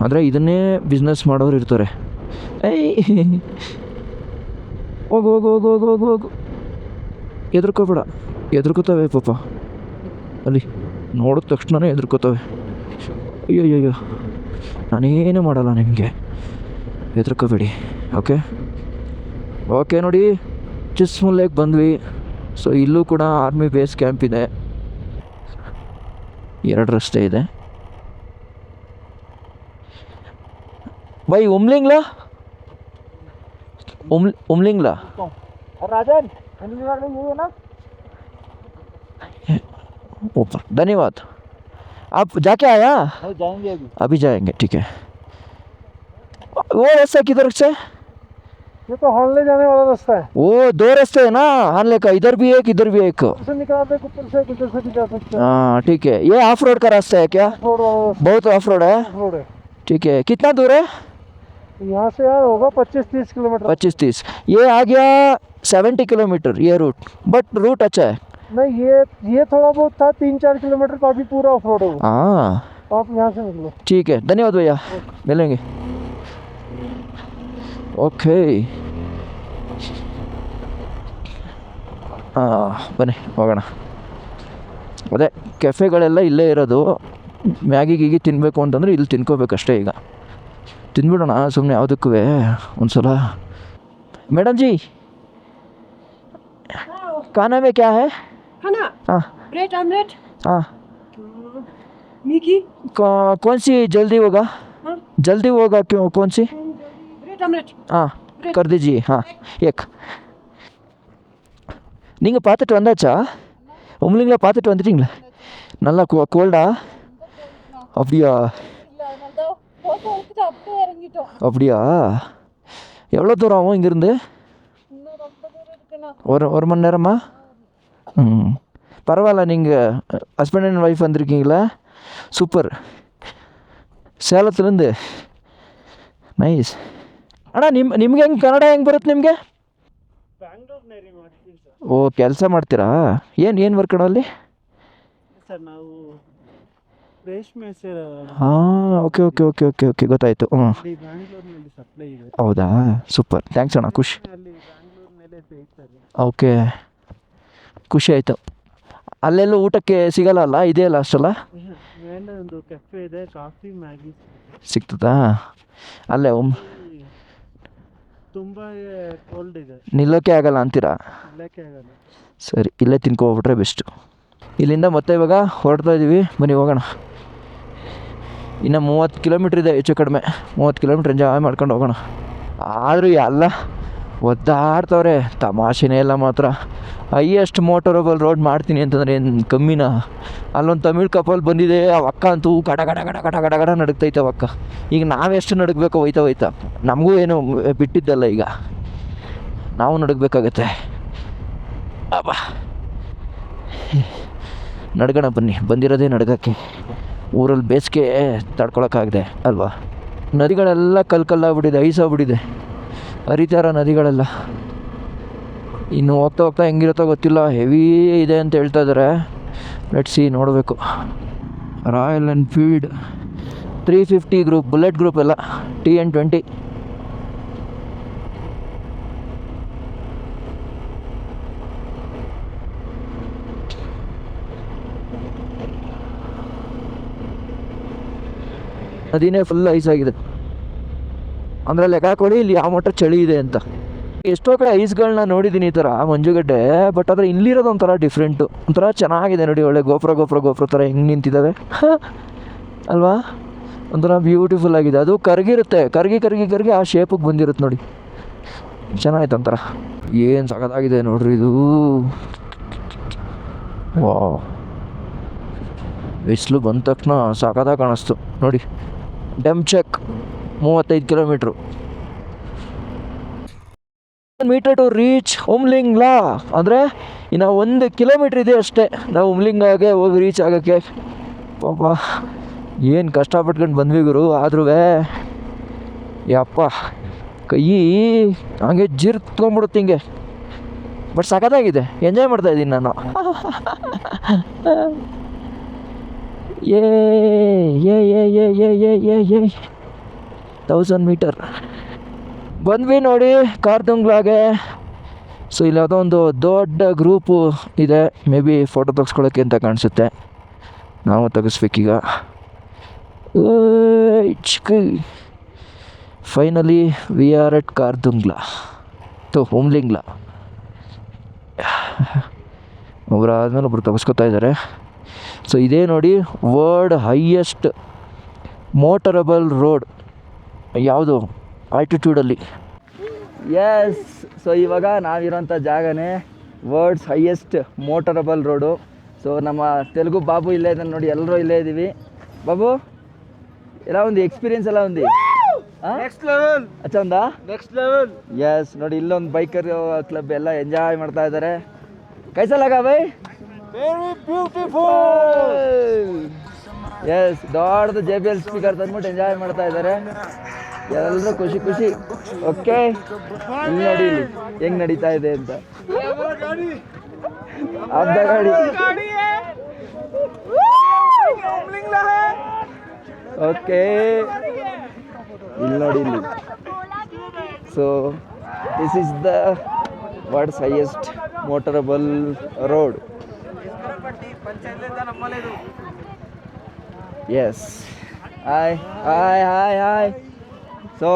ಅಂದರೆ ಇದನ್ನೇ ಬಿಸ್ನೆಸ್ ಮಾಡೋರು ಇರ್ತಾರೆ. ಹೋಗು ಎದ್ರುಕೋತವೆ ಪಾಪ. ಅಲ್ಲಿ ನೋಡಿದ ತಕ್ಷಣವೇ ಎದ್ರುಕೋತವೆ. ಅಯ್ಯೋ ನಾನೇನು ಮಾಡಲ್ಲ, ನಿಮಗೆ ಹೆದರ್ಕೋಬೇಡಿ. ಓಕೆ ನೋಡಿ ಚಿಸ್ಮುಲ್ಲೆಗೆ ಬಂದ್ವಿ. ಸೊ ಇಲ್ಲೂ ಕೂಡ ಆರ್ಮಿ ಬೇಸ್ ಕ್ಯಾಂಪ್ ಇದೆ. 2 ರಸ್ತೆ ಇದೆ. ಬೈ ಉಮ್ಲಿಂಗ್ಲಾ राजन ऊपर धन्यवाद. आप जाके आया? जाएंगे अभी जाएंगे, ठीक है. वो रास्ता किधर से? ये तो हानले जाने वाला रास्ता है. वो 2 रास्ते है ना हानले का, इधर भी एक इधर भी एक. से निकालते ऊपर से किधर से भी जा सकते हैं. हाँ ठीक है. ये ऑफ रोड का रास्ता है क्या? बहुत ऑफ रोड है. ठीक है. कितना दूर है यहाँ से? यार होगा 25-30 किलोमीटर. 25-30. ये आ गया 70 किलोमीटर ये रूट. बट रूट अच्छा है. नहीं ये थोड़ा बहुत था 3-4 किलोमीटर का, अभी पूरा ऑफ रोड है. हाँ आप यहाँ से निकलो. ठीक है. धन्यवाद भैया, मिलेंगे. ಓಕೆ ಬನ್ನಿ ಹೋಗೋಣ. ಅದೇ ಕೆಫೆಗಳೆಲ್ಲ ಇಲ್ಲೇ ಇರೋದು. ಮ್ಯಾಗಿ ತಿನ್ನಬೇಕು ಅಂತಂದರೆ ಇಲ್ಲಿ ತಿನ್ಕೋಬೇಕಷ್ಟೇ. ಈಗ ತಿಂದ್ಬಿಡೋಣ ಸುಮ್ಮನೆ ಯಾವುದಕ್ಕೂ ಒಂದು ಸಲ. ಮೇಡಮ್ ಜಿ खाना में क्या है? खाना? हाँ ब्रेड ऑमलेट. हाँ मिकी. कौन सी जल्दी होगा? हाँ? जल्दी होगा क्यों? कौन सी? Bread omelette. हाँ कर दीजिए. हाँ एक. நீங்கள் பார்த்துட்டு வந்தாச்சா? உம்லிங்களா பார்த்துட்டு வந்துட்டீங்களா? நல்லா கோல்டா? அப்படியா? அப்படியா? எவ்வளோ தூரம் ஆகும் இங்கேருந்து? ஒரு மணி நேரமா? பரவாயில்ல. நீங்கள் ஹஸ்பண்ட் அண்ட் ஒய்ஃப் வந்திருக்கீங்களா? சூப்பர். ಸೇಲத்துலேருந்து ನೈಸ್. ಅಣ್ಣ ನಿಮ್ಗೆ ಹೆಂಗೆ ಕನ್ನಡ ಹೆಂಗೆ ಬರುತ್ತೆ ನಿಮಗೆ? ಬ್ಯಾಂಗ್ಳೂರ್ನಲ್ಲಿ ಮಾಡ್ತೀವಿ ಸರ್. ಓ ಕೆಲಸ ಮಾಡ್ತೀರಾ? ಏನು ವರ್ಕ್ ಅಣ್ಣ ಅಲ್ಲಿ? ಸರ್ ನಾವು ರೇಷ್ಮೆ ಸರ್. ಹಾಂ okay okay okay okay okay ಗೊತ್ತಾಯಿತು. ಬ್ಯಾಂಗ್ಳೂರ್ನಲ್ಲಿ ಸಪ್ಲೈ ಇದೆ. ಹೌದಾ ಸೂಪರ್, ಥ್ಯಾಂಕ್ಸ್ ಅಣ್ಣ, ಖುಷಿ. ಅಲ್ಲಿ ಬ್ಯಾಂಗ್ಳೂರ್ನಲ್ಲೇ ಬೇಯ್ತಾರೆ. ಓಕೆ ಖುಷಿ ಆಯಿತು. ಅಲ್ಲೆಲ್ಲೂ ಊಟಕ್ಕೆ ಸಿಗಲ್ಲ ಅಲ್ಲ, ಇದೆಯಲ್ಲ ಅಷ್ಟಲ್ಲ? ಮೇಲೆ ಒಂದು ಕೆಫೆ ಇದೆ, ಕಾಫಿ ಮ್ಯಾಗಿ ಸಿಗ್ತದಾ ಅಲ್ಲೇ? ತುಂಬ ಕೋಲ್ಡ್ ಇದೆ, ನಿಲ್ಲೋಕ್ಕೆ ಆಗಲ್ಲ ಅಂತೀರಾ? ನಿಲ್ಲಕ್ಕೆ ಆಗಲ್ಲ. ಸರಿ, ಇಲ್ಲೇ ತಿನ್ಕೊಬಿಟ್ರೆ ಬೆಸ್ಟು. ಇಲ್ಲಿಂದ ಮತ್ತೆ ಇವಾಗ ಹೊರಡ್ತಾ ಇದ್ದೀವಿ, ಬನ್ನಿ ಹೋಗೋಣ. ಇನ್ನು 30 ಕಿಲೋಮೀಟ್ರ್ ಇದೆ ಹೆಚ್ಚು ಕಡಿಮೆ. 30 ಕಿಲೋಮೀಟ್ರ್ ಎಂಜಾಯ್ ಮಾಡ್ಕೊಂಡು ಹೋಗೋಣ. ಆದರೂ ಎಲ್ಲ ಒದ್ದಾಡ್ತವ್ರೆ, ತಮಾಷೆನೇ ಇಲ್ಲ ಮಾತ್ರ. ಹೈಯೆಸ್ಟ್ ಮೋಟರಬಲ್ ರೋಡ್ ಮಾಡ್ತೀನಿ ಅಂತಂದರೆ ಏನು ಕಮ್ಮಿನಾ? ಅಲ್ಲೊಂದು ತಮಿಳ್ ಕಪಲ್ ಬಂದಿದೆ, ಆ ಅಕ್ಕ ಅಂತೂ ಗಡ ಗಡ ಗಡ ಗಡ ಗಡ ಗಡ ನಡುಗ್ತೈತೆ ಅವಕ್ಕ. ಈಗ ನಾವೆಷ್ಟು ನಡುಗಬೇಕು ಹೋಯ್ತಾ ನಮಗೂ ಏನು ಬಿಟ್ಟಿದ್ದಲ್ಲ, ಈಗ ನಾವು ನಡುಗಬೇಕಾಗತ್ತೆ. ಅಬ್ಬಾ ನಡ್ಗೋಣ ಬನ್ನಿ, ಬಂದಿರೋದೇ ನಡ್ಗೋಕ್ಕೆ. ಊರಲ್ಲಿ ಬೇಸಿಗೆ ತಡ್ಕೊಳಕ್ಕಾಗದೆ ಅಲ್ವಾ? ನದಿಗಳೆಲ್ಲ ಕಲ್ಲಾಗ್ಬಿಟ್ಟಿದೆ, ಐಸಾಗ್ಬಿಟ್ಟಿದೆ, ಹರಿತಾರ ನದಿಗಳೆಲ್ಲ. ಇನ್ನು ಹೋಗ್ತಾ ಹೋಗ್ತಾ ಹೆಂಗಿರುತ್ತೋ ಗೊತ್ತಿಲ್ಲ, ಹೆವಿ ಇದೆ ಅಂತ ಹೇಳ್ತಾ ಇದ್ದಾರೆ. ಲೆಟ್ಸಿ ನೋಡಬೇಕು. Royal Enfield 350 group, bullet group ಎಲ್ಲ TN20. ನದಿನೇ ಫುಲ್ ಐಸ್ ಆಗಿದೆ. ಅಂದರೆ ಲೆಕ್ಕ ಹಾಕೊಳ್ಳಿ ಇಲ್ಲಿ ಯಾವ ಮಟ್ಟ ಚಳಿ ಇದೆ ಅಂತ. ಎಷ್ಟೋ ಕಡೆ ಐಸ್ಗಳನ್ನ ನೋಡಿದ್ದೀನಿ ಈ ಥರ ಮಂಜುಗಡ್ಡೆ, ಬಟ್ ಆದರೆ ಇಲ್ಲಿರೋದು ಒಂಥರ ಡಿಫ್ರೆಂಟು, ಒಂಥರ ಚೆನ್ನಾಗಿದೆ ನೋಡಿ. ಒಳ್ಳೆ ಗೋಪುರ ಥರ ಹೆಂಗೆ ನಿಂತಿದ್ದಾವೆ ಅಲ್ವಾ, ಒಂಥರ ಬ್ಯೂಟಿಫುಲ್ ಆಗಿದೆ. ಅದು ಕರಗಿರುತ್ತೆ, ಕರಗಿ ಆ ಶೇಪಿಗೆ ಬಂದಿರುತ್ತೆ ನೋಡಿ, ಚೆನ್ನಾಗಿತ್ತು ಒಂಥರ. ಏನು ಸಖತ್ತಾಗಿದೆ ನೋಡ್ರಿ ಇದು. ವಾ, ಬಿಸಿಲು ಬಂದ ತಕ್ಷಣ ಸಖತ್ತಾಗಿ ಕಾಣಿಸ್ತು ನೋಡಿ. ಡೆಮ್ಚಕ್ 35 kilometre metre to reach Umling La. ಅಂದರೆ ಇನ್ನು 1 ಕಿಲೋಮೀಟ್ರ್ ಇದೆ ಅಷ್ಟೇ ನಾವು ಉಮ್ಲಿಂಗಾಗೆ ಹೋಗಿ ರೀಚ್ ಆಗೋಕ್ಕೆ. ಪಾಪ ಏನು ಕಷ್ಟಪಟ್ಕೊಂಡು ಬಂದ್ವಿ ಗುರು. ಆದ್ರೂ ಯಪ್ಪ ಕೈ ಹಂಗೆ ಜಿರ್ತ್ಕೊಂಡ್ಬಿಡುತ್ತೆ ಹಿಂಗೆ. ಬಟ್ ಸಖತ್ತಾಗಿದೆ, ಎಂಜಾಯ್ ಮಾಡ್ತಾಯಿದ್ದೀನಿ ನಾನು. ಏ 1000 ಮೀಟರ್ ಬಂದ್ವಿ ನೋಡಿ ಕಾರ್ದುಂಗ್ಲಾಗೆ. ಸೊ ಇಲ್ಲಿ ಯಾವುದೋ ಒಂದು ದೊಡ್ಡ ಗ್ರೂಪು ಇದೆ, ಮೇ ಬಿ ಫೋಟೋ ತೆಗೆಸ್ಕೊಳ್ಳೋಕ್ಕೆ ಅಂತ ಕಾಣಿಸುತ್ತೆ. ನಾವು ತೆಗೆಸ್ಬೇಕೀಗ. ಫೈನಲಿ ವಿ ಆರ್ ಎಟ್ ಕಾರ್ದುಂಗ್ಲಾ ಉಮ್ಲಿಂಗ್ಲಾ. ಒಬ್ಬರು ಆದಮೇಲೆ ಒಬ್ರು ತೆಗೆಸ್ಕೊತಾ ಇದ್ದಾರೆ. ಸೊ ಇದೇ ನೋಡಿ ವರ್ಲ್ಡ್ ಹೈಯೆಸ್ಟ್ ಮೋಟರಬಲ್ ರೋಡ್. ಯಾವುದು ಆಲ್ಟಿಟ್ಯೂಡಲ್ಲಿ. ಎಸ್, ಸೊ ಇವಾಗ ನಾವಿರೋಂಥ ಜಾಗನೇ world's highest motorable road. So ನಮ್ಮ ತೆಲುಗು ಬಾಬು ಇಲ್ಲೇ ಇದ್ದಾನೆ ನೋಡಿ, ಎಲ್ಲರೂ ಇಲ್ಲೇ ಇದ್ದೀವಿ. ಬಾಬು ಎಲ್ಲ ಒಂದು ಎಕ್ಸ್ಪೀರಿಯನ್ಸ್ ಎಲ್ಲ ಒಂದು नेक्स्ट लेवल ಅಚ್ಚ ಒಂದಾ नेक्स्ट लेवल. ಎಸ್ ನೋಡಿ, ಇಲ್ಲೊಂದು ಬೈಕರ್ ಕ್ಲಬ್ ಎಲ್ಲ ಎಂಜಾಯ್ ಮಾಡ್ತಾ ಇದ್ದಾರೆ. ಕೈಸ ಲಗಾ ಬೈ? Very beautiful. ಎಸ್, ದೊಡ್ಡದು JBL ಸ್ಪೀಕರ್ ತಂದ್ಬಿಟ್ಟು ಎಂಜಾಯ್ ಮಾಡ್ತಾ ಇದ್ದಾರೆ ಎಲ್ಲರೂ, ಖುಷಿ. ಓಕೆ, ಇಲ್ಲಿ ನೋಡಿ ಇಲ್ಲಿ ಹೆಂಗ್ ನಡೀತಾ ಇದೆ ಅಂತ. ಅರ್ಧ ಗಾಡಿ ಓಕೆ, ಇಲ್ಲಿ ನೋಡಿ ಇಲ್ಲಿ. So this is the world's highest motorable road. Yes, hi. So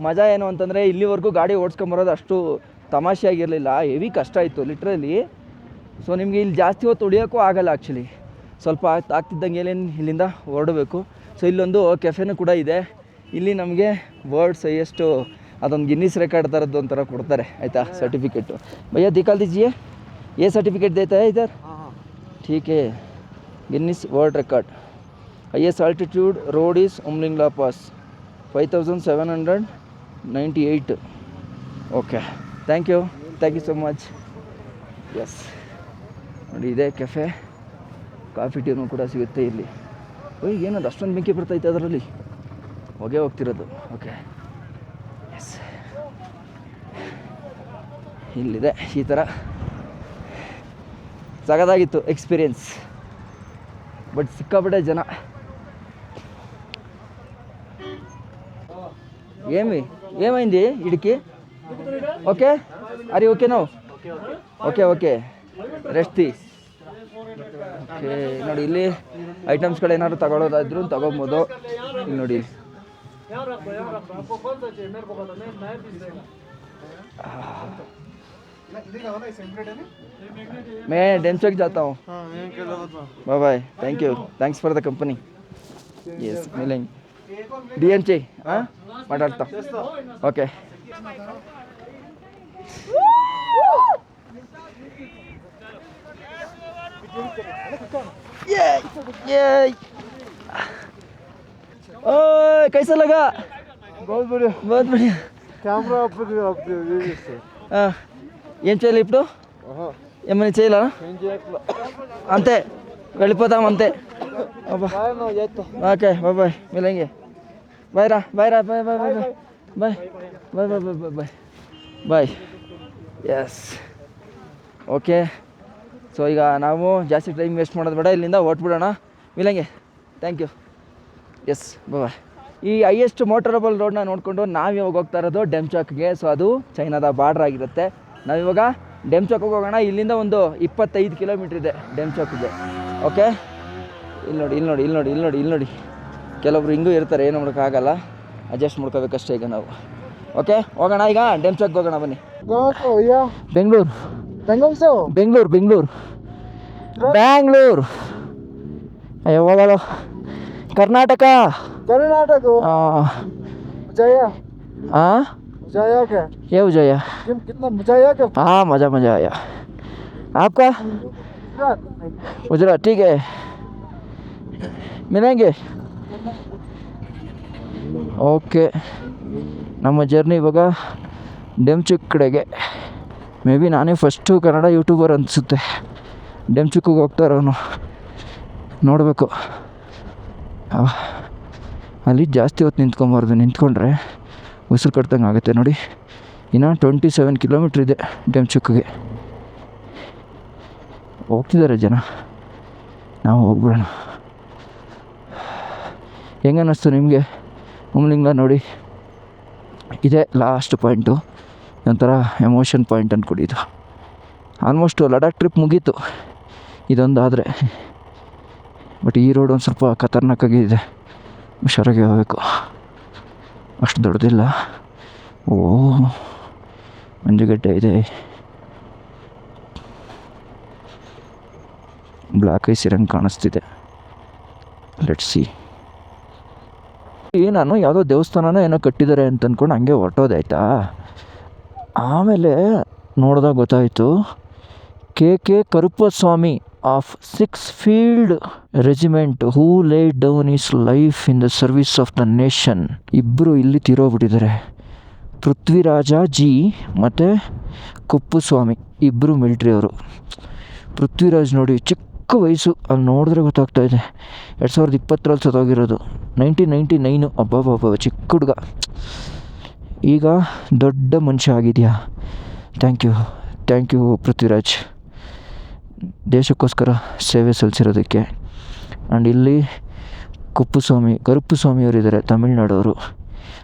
ಮಜಾ ಏನು ಅಂತಂದರೆ ಇಲ್ಲಿವರೆಗೂ ಗಾಡಿ ಓಡಿಸ್ಕೊಂಬರೋದು ಅಷ್ಟು ತಮಾಷೆಯಾಗಿರಲಿಲ್ಲ, ಹೆವಿ ಕಷ್ಟ ಇತ್ತು ಲಿಟ್ರಲಿ. ಸೊ ನಿಮಗೆ ಇಲ್ಲಿ ಜಾಸ್ತಿ ಹೊತ್ತು ಉಳಿಯೋಕ್ಕೂ ಆಗಲ್ಲ ಆ್ಯಕ್ಚುಲಿ. ಸ್ವಲ್ಪ ಆಗ್ತಿದ್ದಂಗೆ ಇಲ್ಲಿಂದ ಹೊರಡಬೇಕು. ಸೊ ಇಲ್ಲೊಂದು ಕೆಫೆನೂ ಕೂಡ ಇದೆ. ಇಲ್ಲಿ ನಮಗೆ ವರ್ಲ್ಡ್ಸ್ ಹೈಯೆಸ್ಟು ಅದೊಂದು ಗಿನ್ನಿಸ್ ರೆಕಾರ್ಡ್ ಥರದ್ದು ಒಂಥರ ಕೊಡ್ತಾರೆ, ಆಯಿತಾ, ಸರ್ಟಿಫಿಕೇಟು. ಭಯ್ಯ ದಿಖಾಲ್ ದೀಜಿಯೇ, ये सर्टिफिकेट देता है इधर? ठीक है, Guinness world record highest altitude road is Umlingla pass 5798. Okay, thank you so much. Yes ನೋಡಿ, ಇದೇ ಕೆಫೆ, ಕಾಫಿ ಟೀನೂ ಕೂಡ ಸಿಗುತ್ತೆ ಇಲ್ಲಿ. ಓಯ್, ಏನದು ಅಷ್ಟೊಂದು ಬೆಂಕಿ ಬರ್ತೈತೆ ಅದರಲ್ಲಿ, ಹೊಗೆ ಹೋಗ್ತಿರೋದು. ಓಕೆ, ಎಸ್, ಇಲ್ಲಿದೆ ಈ ಥರ. ಸಗದಾಗಿತ್ತು ಎಕ್ಸ್ಪೀರಿಯನ್ಸ್, ಬಟ್ ಸಿಕ್ಕಾಪಟ್ಟೆ ಜನ. ఏమైంది ఇడికి? ఓకే, అరే ఓకే నో, ಓಕೆ ರೆಸ್ಟ್ ತೀಸ್. ಓಕೆ ನೋಡಿ, ಇಲ್ಲಿ ಐಟಮ್ಸ್ಗಳು ಏನಾದ್ರು ತಗೊಳ್ಳೋದಾದ್ರೂ ತಗೊಬೋದು. ಇಲ್ಲಿ ನೋಡಿ, मैं डेमचक जाता हूँ. Bye bye, thank you, thanks for the company. Yes, मिलेंगे. DMC हाँ माताड़ता. ओके, ये ओए कैसा लगा? बहुत बढ़िया. कैमरा ఏం చేయాలి ఇప్పుడు? ఏమైనా చేయాలా? అంతే, వెళ్ళిపోతాం అంతే. ఓకే, బాయ్, మిలేంగే. బాయ్ రా, బాయ్. Yes, okay. ಸೊ ಈಗ ನಾವು ಜಾಸ್ತಿ ಟೈಮ್ ವೇಸ್ಟ್ ಮಾಡೋದು ಬೇಡ, ಇಲ್ಲಿಂದ ಹೊಟ್ಬಿಡೋಣ. ಮಿಲೇಂಗೆ, ಥ್ಯಾಂಕ್ ಯು. Yes, bye. ಈ ಹೈಯೆಸ್ಟ್ ಮೋಟರಬಲ್ ರೋಡ್ನ ನೋಡಿಕೊಂಡು ನಾವಿವಾಗ ಹೋಗ್ತಾ ಇರೋದು ಡೆಮ್ಚಾಕ್ಗೆ. ಸೊ ಅದು ಚೈನಾದ ಬಾರ್ಡ್ರ್ ಆಗಿರುತ್ತೆ. ನಾವಿವಾಗ ಡೆಮ್ಚಾಕ್ಗೆ ಹೋಗೋಣ. ಇಲ್ಲಿಂದ ಒಂದು 25 ಕಿಲೋಮೀಟ್ರ್ ಇದೆ ಡೆಮ್ಚಾಕ್ಗೆ. ಓಕೆ, ಇಲ್ಲಿ ನೋಡಿ ಕೆಲವೊಬ್ರು ಹಿಂಗೂ ಇರ್ತಾರೆ, ಏನು ಮಾಡೋಕ್ಕಾಗಲ್ಲ, ಅಡ್ಜಸ್ಟ್ ಮಾಡ್ಕೋಬೇಕಷ್ಟೇ ಈಗ ನಾವು. ಓಕೆ, ಹೋಗೋಣ ಈಗ ಡೆಮ್ಚೋಕ್ಗೆ ಹೋಗೋಣ ಬನ್ನಿ. ಬೆಂಗಳೂರು ಬೆಂಗಳೂರು ಬೆಂಗಳೂರು ಬ್ಯಾಂಗ್ಳೂರು, ಅಯ್ಯೋ ಹೋಗಲ್ಲ. कर्नाटका हाँ हाँ ये उजाया कितना मजा आया क्या? हाँ मज़ा आया. आपका गुजरात? ठीक है, मिलेंगे. ಓಕೆ, ನಮ್ಮ ಜರ್ನಿ ಇವಾಗ ಡೆಮ್ಚುಕ್ ಕಡೆಗೆ. ಮೇ ಬಿ ನಾನೇ ಫಸ್ಟು ಕನ್ನಡ ಯೂಟ್ಯೂಬರ್ ಅನಿಸುತ್ತೆ ಡೆಮ್ಚುಕ್ಕಿಗೆ ಹೋಗ್ತಾ ಇರೋನು. ನೋಡಬೇಕು, ಅಲ್ಲಿ ಜಾಸ್ತಿ ಹೊತ್ತು ನಿಂತ್ಕೊಬಾರ್ದು, ನಿಂತ್ಕೊಂಡ್ರೆ ಉಸಿರು ಕಟ್ದಂಗೆ ಆಗುತ್ತೆ. ನೋಡಿ, ಇನ್ನು 27 ಕಿಲೋಮೀಟ್ರ್ ಇದೆ ಡೆಮ್ಚುಕ್ಕಿಗೆ. ಹೋಗ್ತಿದ್ದಾರೆ ಜನ, ನಾವು ಹೋಗ್ಬಿಡೋಣ. ಹೆಂಗೆ ಅನ್ನಿಸ್ತು ನಿಮಗೆ ಉಮ್ಲಿಂಗ್ಲ? ನೋಡಿ, ಇದೇ ಲಾಸ್ಟ್ ಪಾಯಿಂಟು, ಒಂಥರ ಎಮೋಷನ್ ಪಾಯಿಂಟ್ ಅಂದ್ಕೊಡಿ. ಇದು ಆಲ್ಮೋಸ್ಟು ಲಡಾಖ್ ಟ್ರಿಪ್ ಮುಗೀತು ಇದೊಂದಾದರೆ. ಬಟ್ ಈ ರೋಡ್ ಒಂದು ಸ್ವಲ್ಪ ಖತರ್ನಾಕಾಗಿ ಇದೆ, ಹುಷಾರಾಗಿ ಹೋಗಬೇಕು. ಅಷ್ಟು ದೊಡ್ಡದಿಲ್ಲ. ಓ, ಮಂಜುಗಡ್ಡೆ ಇದೆ, ಬ್ಲ್ಯಾಕ್ ಐಸ್ ಇರಂಗೆ ಕಾಣಿಸ್ತಿದೆ. Let's see. ನಾನು ಯಾವುದೋ ದೇವಸ್ಥಾನನ ಏನೋ ಕಟ್ಟಿದ್ದಾರೆ ಅಂತ ಅಂದ್ಕೊಂಡು ಹಂಗೆ ಹೊರಟೋದೆ, ಆಯಿತಾ. ಆಮೇಲೆ ನೋಡಿದಾಗ ಗೊತ್ತಾಯಿತು, K Karuppaswamy of 6th Field Regiment who laid down his life in the service of the nation. ಇಬ್ಬರು ಇಲ್ಲಿ ತೀರೋಗ್ಬಿಟ್ಟಿದ್ದಾರೆ, ಪೃಥ್ವಿರಾಜ ಜಿ ಮತ್ತು ಕುಪ್ಪುಸ್ವಾಮಿ, ಇಬ್ಬರು ಮಿಲ್ಟ್ರಿಯವರು. ಪೃಥ್ವಿರಾಜ್ ನೋಡಿ, ಚಿಕ್ಕ ವಯಸ್ಸು, ಅಲ್ಲಿ ನೋಡಿದ್ರೆ ಗೊತ್ತಾಗ್ತಾ ಇದೆ. 2020 ಸತ್ತೋಗಿರೋದು, 1999. ಅಬ್ಬಬ್ಬಬ್ಬ, ಚಿಕ್ಕ ಹುಡುಗ, ಈಗ ದೊಡ್ಡ ಮನುಷ್ಯ ಆಗಿದೆಯಾ. ಥ್ಯಾಂಕ್ ಯು ಪೃಥ್ವಿರಾಜ್, ದೇಶಕ್ಕೋಸ್ಕರ ಸೇವೆ ಸಲ್ಲಿಸಿರೋದಕ್ಕೆ. ಆ್ಯಂಡ್ ಇಲ್ಲಿ ಕರುಪ್ಪುಸ್ವಾಮಿಯವರಿದ್ದಾರೆ, ತಮಿಳ್ನಾಡವರು.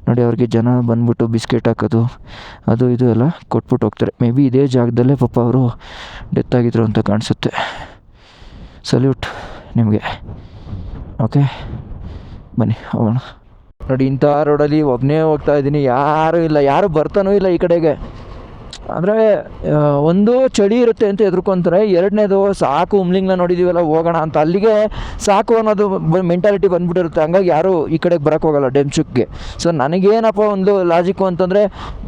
ನೋಡಿ, ಅವ್ರಿಗೆ ಜನ ಬಂದ್ಬಿಟ್ಟು ಬಿಸ್ಕೆಟ್ ಹಾಕೋದು ಅದು ಇದು ಎಲ್ಲ ಕೊಟ್ಬಿಟ್ಟು ಹೋಗ್ತಾರೆ. ಮೇ ಬಿ ಇದೇ ಜಾಗದಲ್ಲೇ ಪಾಪ ಅವರು ಡೆತ್ ಆಗಿದ್ರು ಅಂತ ಕಾಣಿಸುತ್ತೆ. ಸಲ್ಯೂಟ್ ನಿಮಗೆ. ಓಕೆ, ಬನ್ನಿ ಹೋಗೋಣ. ನೋಡಿ, ಇಂಥ ರೋಡಲ್ಲಿ ಒಬ್ಬನೇ ಹೋಗ್ತಾ ಇದ್ದೀನಿ, ಯಾರೂ ಇಲ್ಲ, ಯಾರು ಬರ್ತಾನೂ ಇಲ್ಲ ಈ ಕಡೆಗೆ. ಅಂದರೆ ಒಂದು ಚಳಿ ಇರುತ್ತೆ ಅಂತ ಎದುರ್ಕೊಂತಾರೆ, ಎರಡನೇದು ಸಾಕು ಉಮ್ಲಿಂಗ್ನ ನೋಡಿದ್ದೀವಲ್ಲ ಹೋಗೋಣ ಅಂತ, ಅಲ್ಲಿಗೆ ಸಾಕು ಅನ್ನೋದು ಮೆಂಟಾಲಿಟಿ ಬಂದುಬಿಟ್ಟಿರುತ್ತೆ. ಹಂಗಾಗಿ ಯಾರೂ ಈ ಕಡೆಗೆ ಬರೋಕ್ಕೆ ಹೋಗಲ್ಲ ಡೆಮ್ಚುಕ್ಗೆ. ಸೊ ನನಗೇನಪ್ಪ ಒಂದು ಲಾಜಿಕ್ಕು ಅಂತಂದರೆ,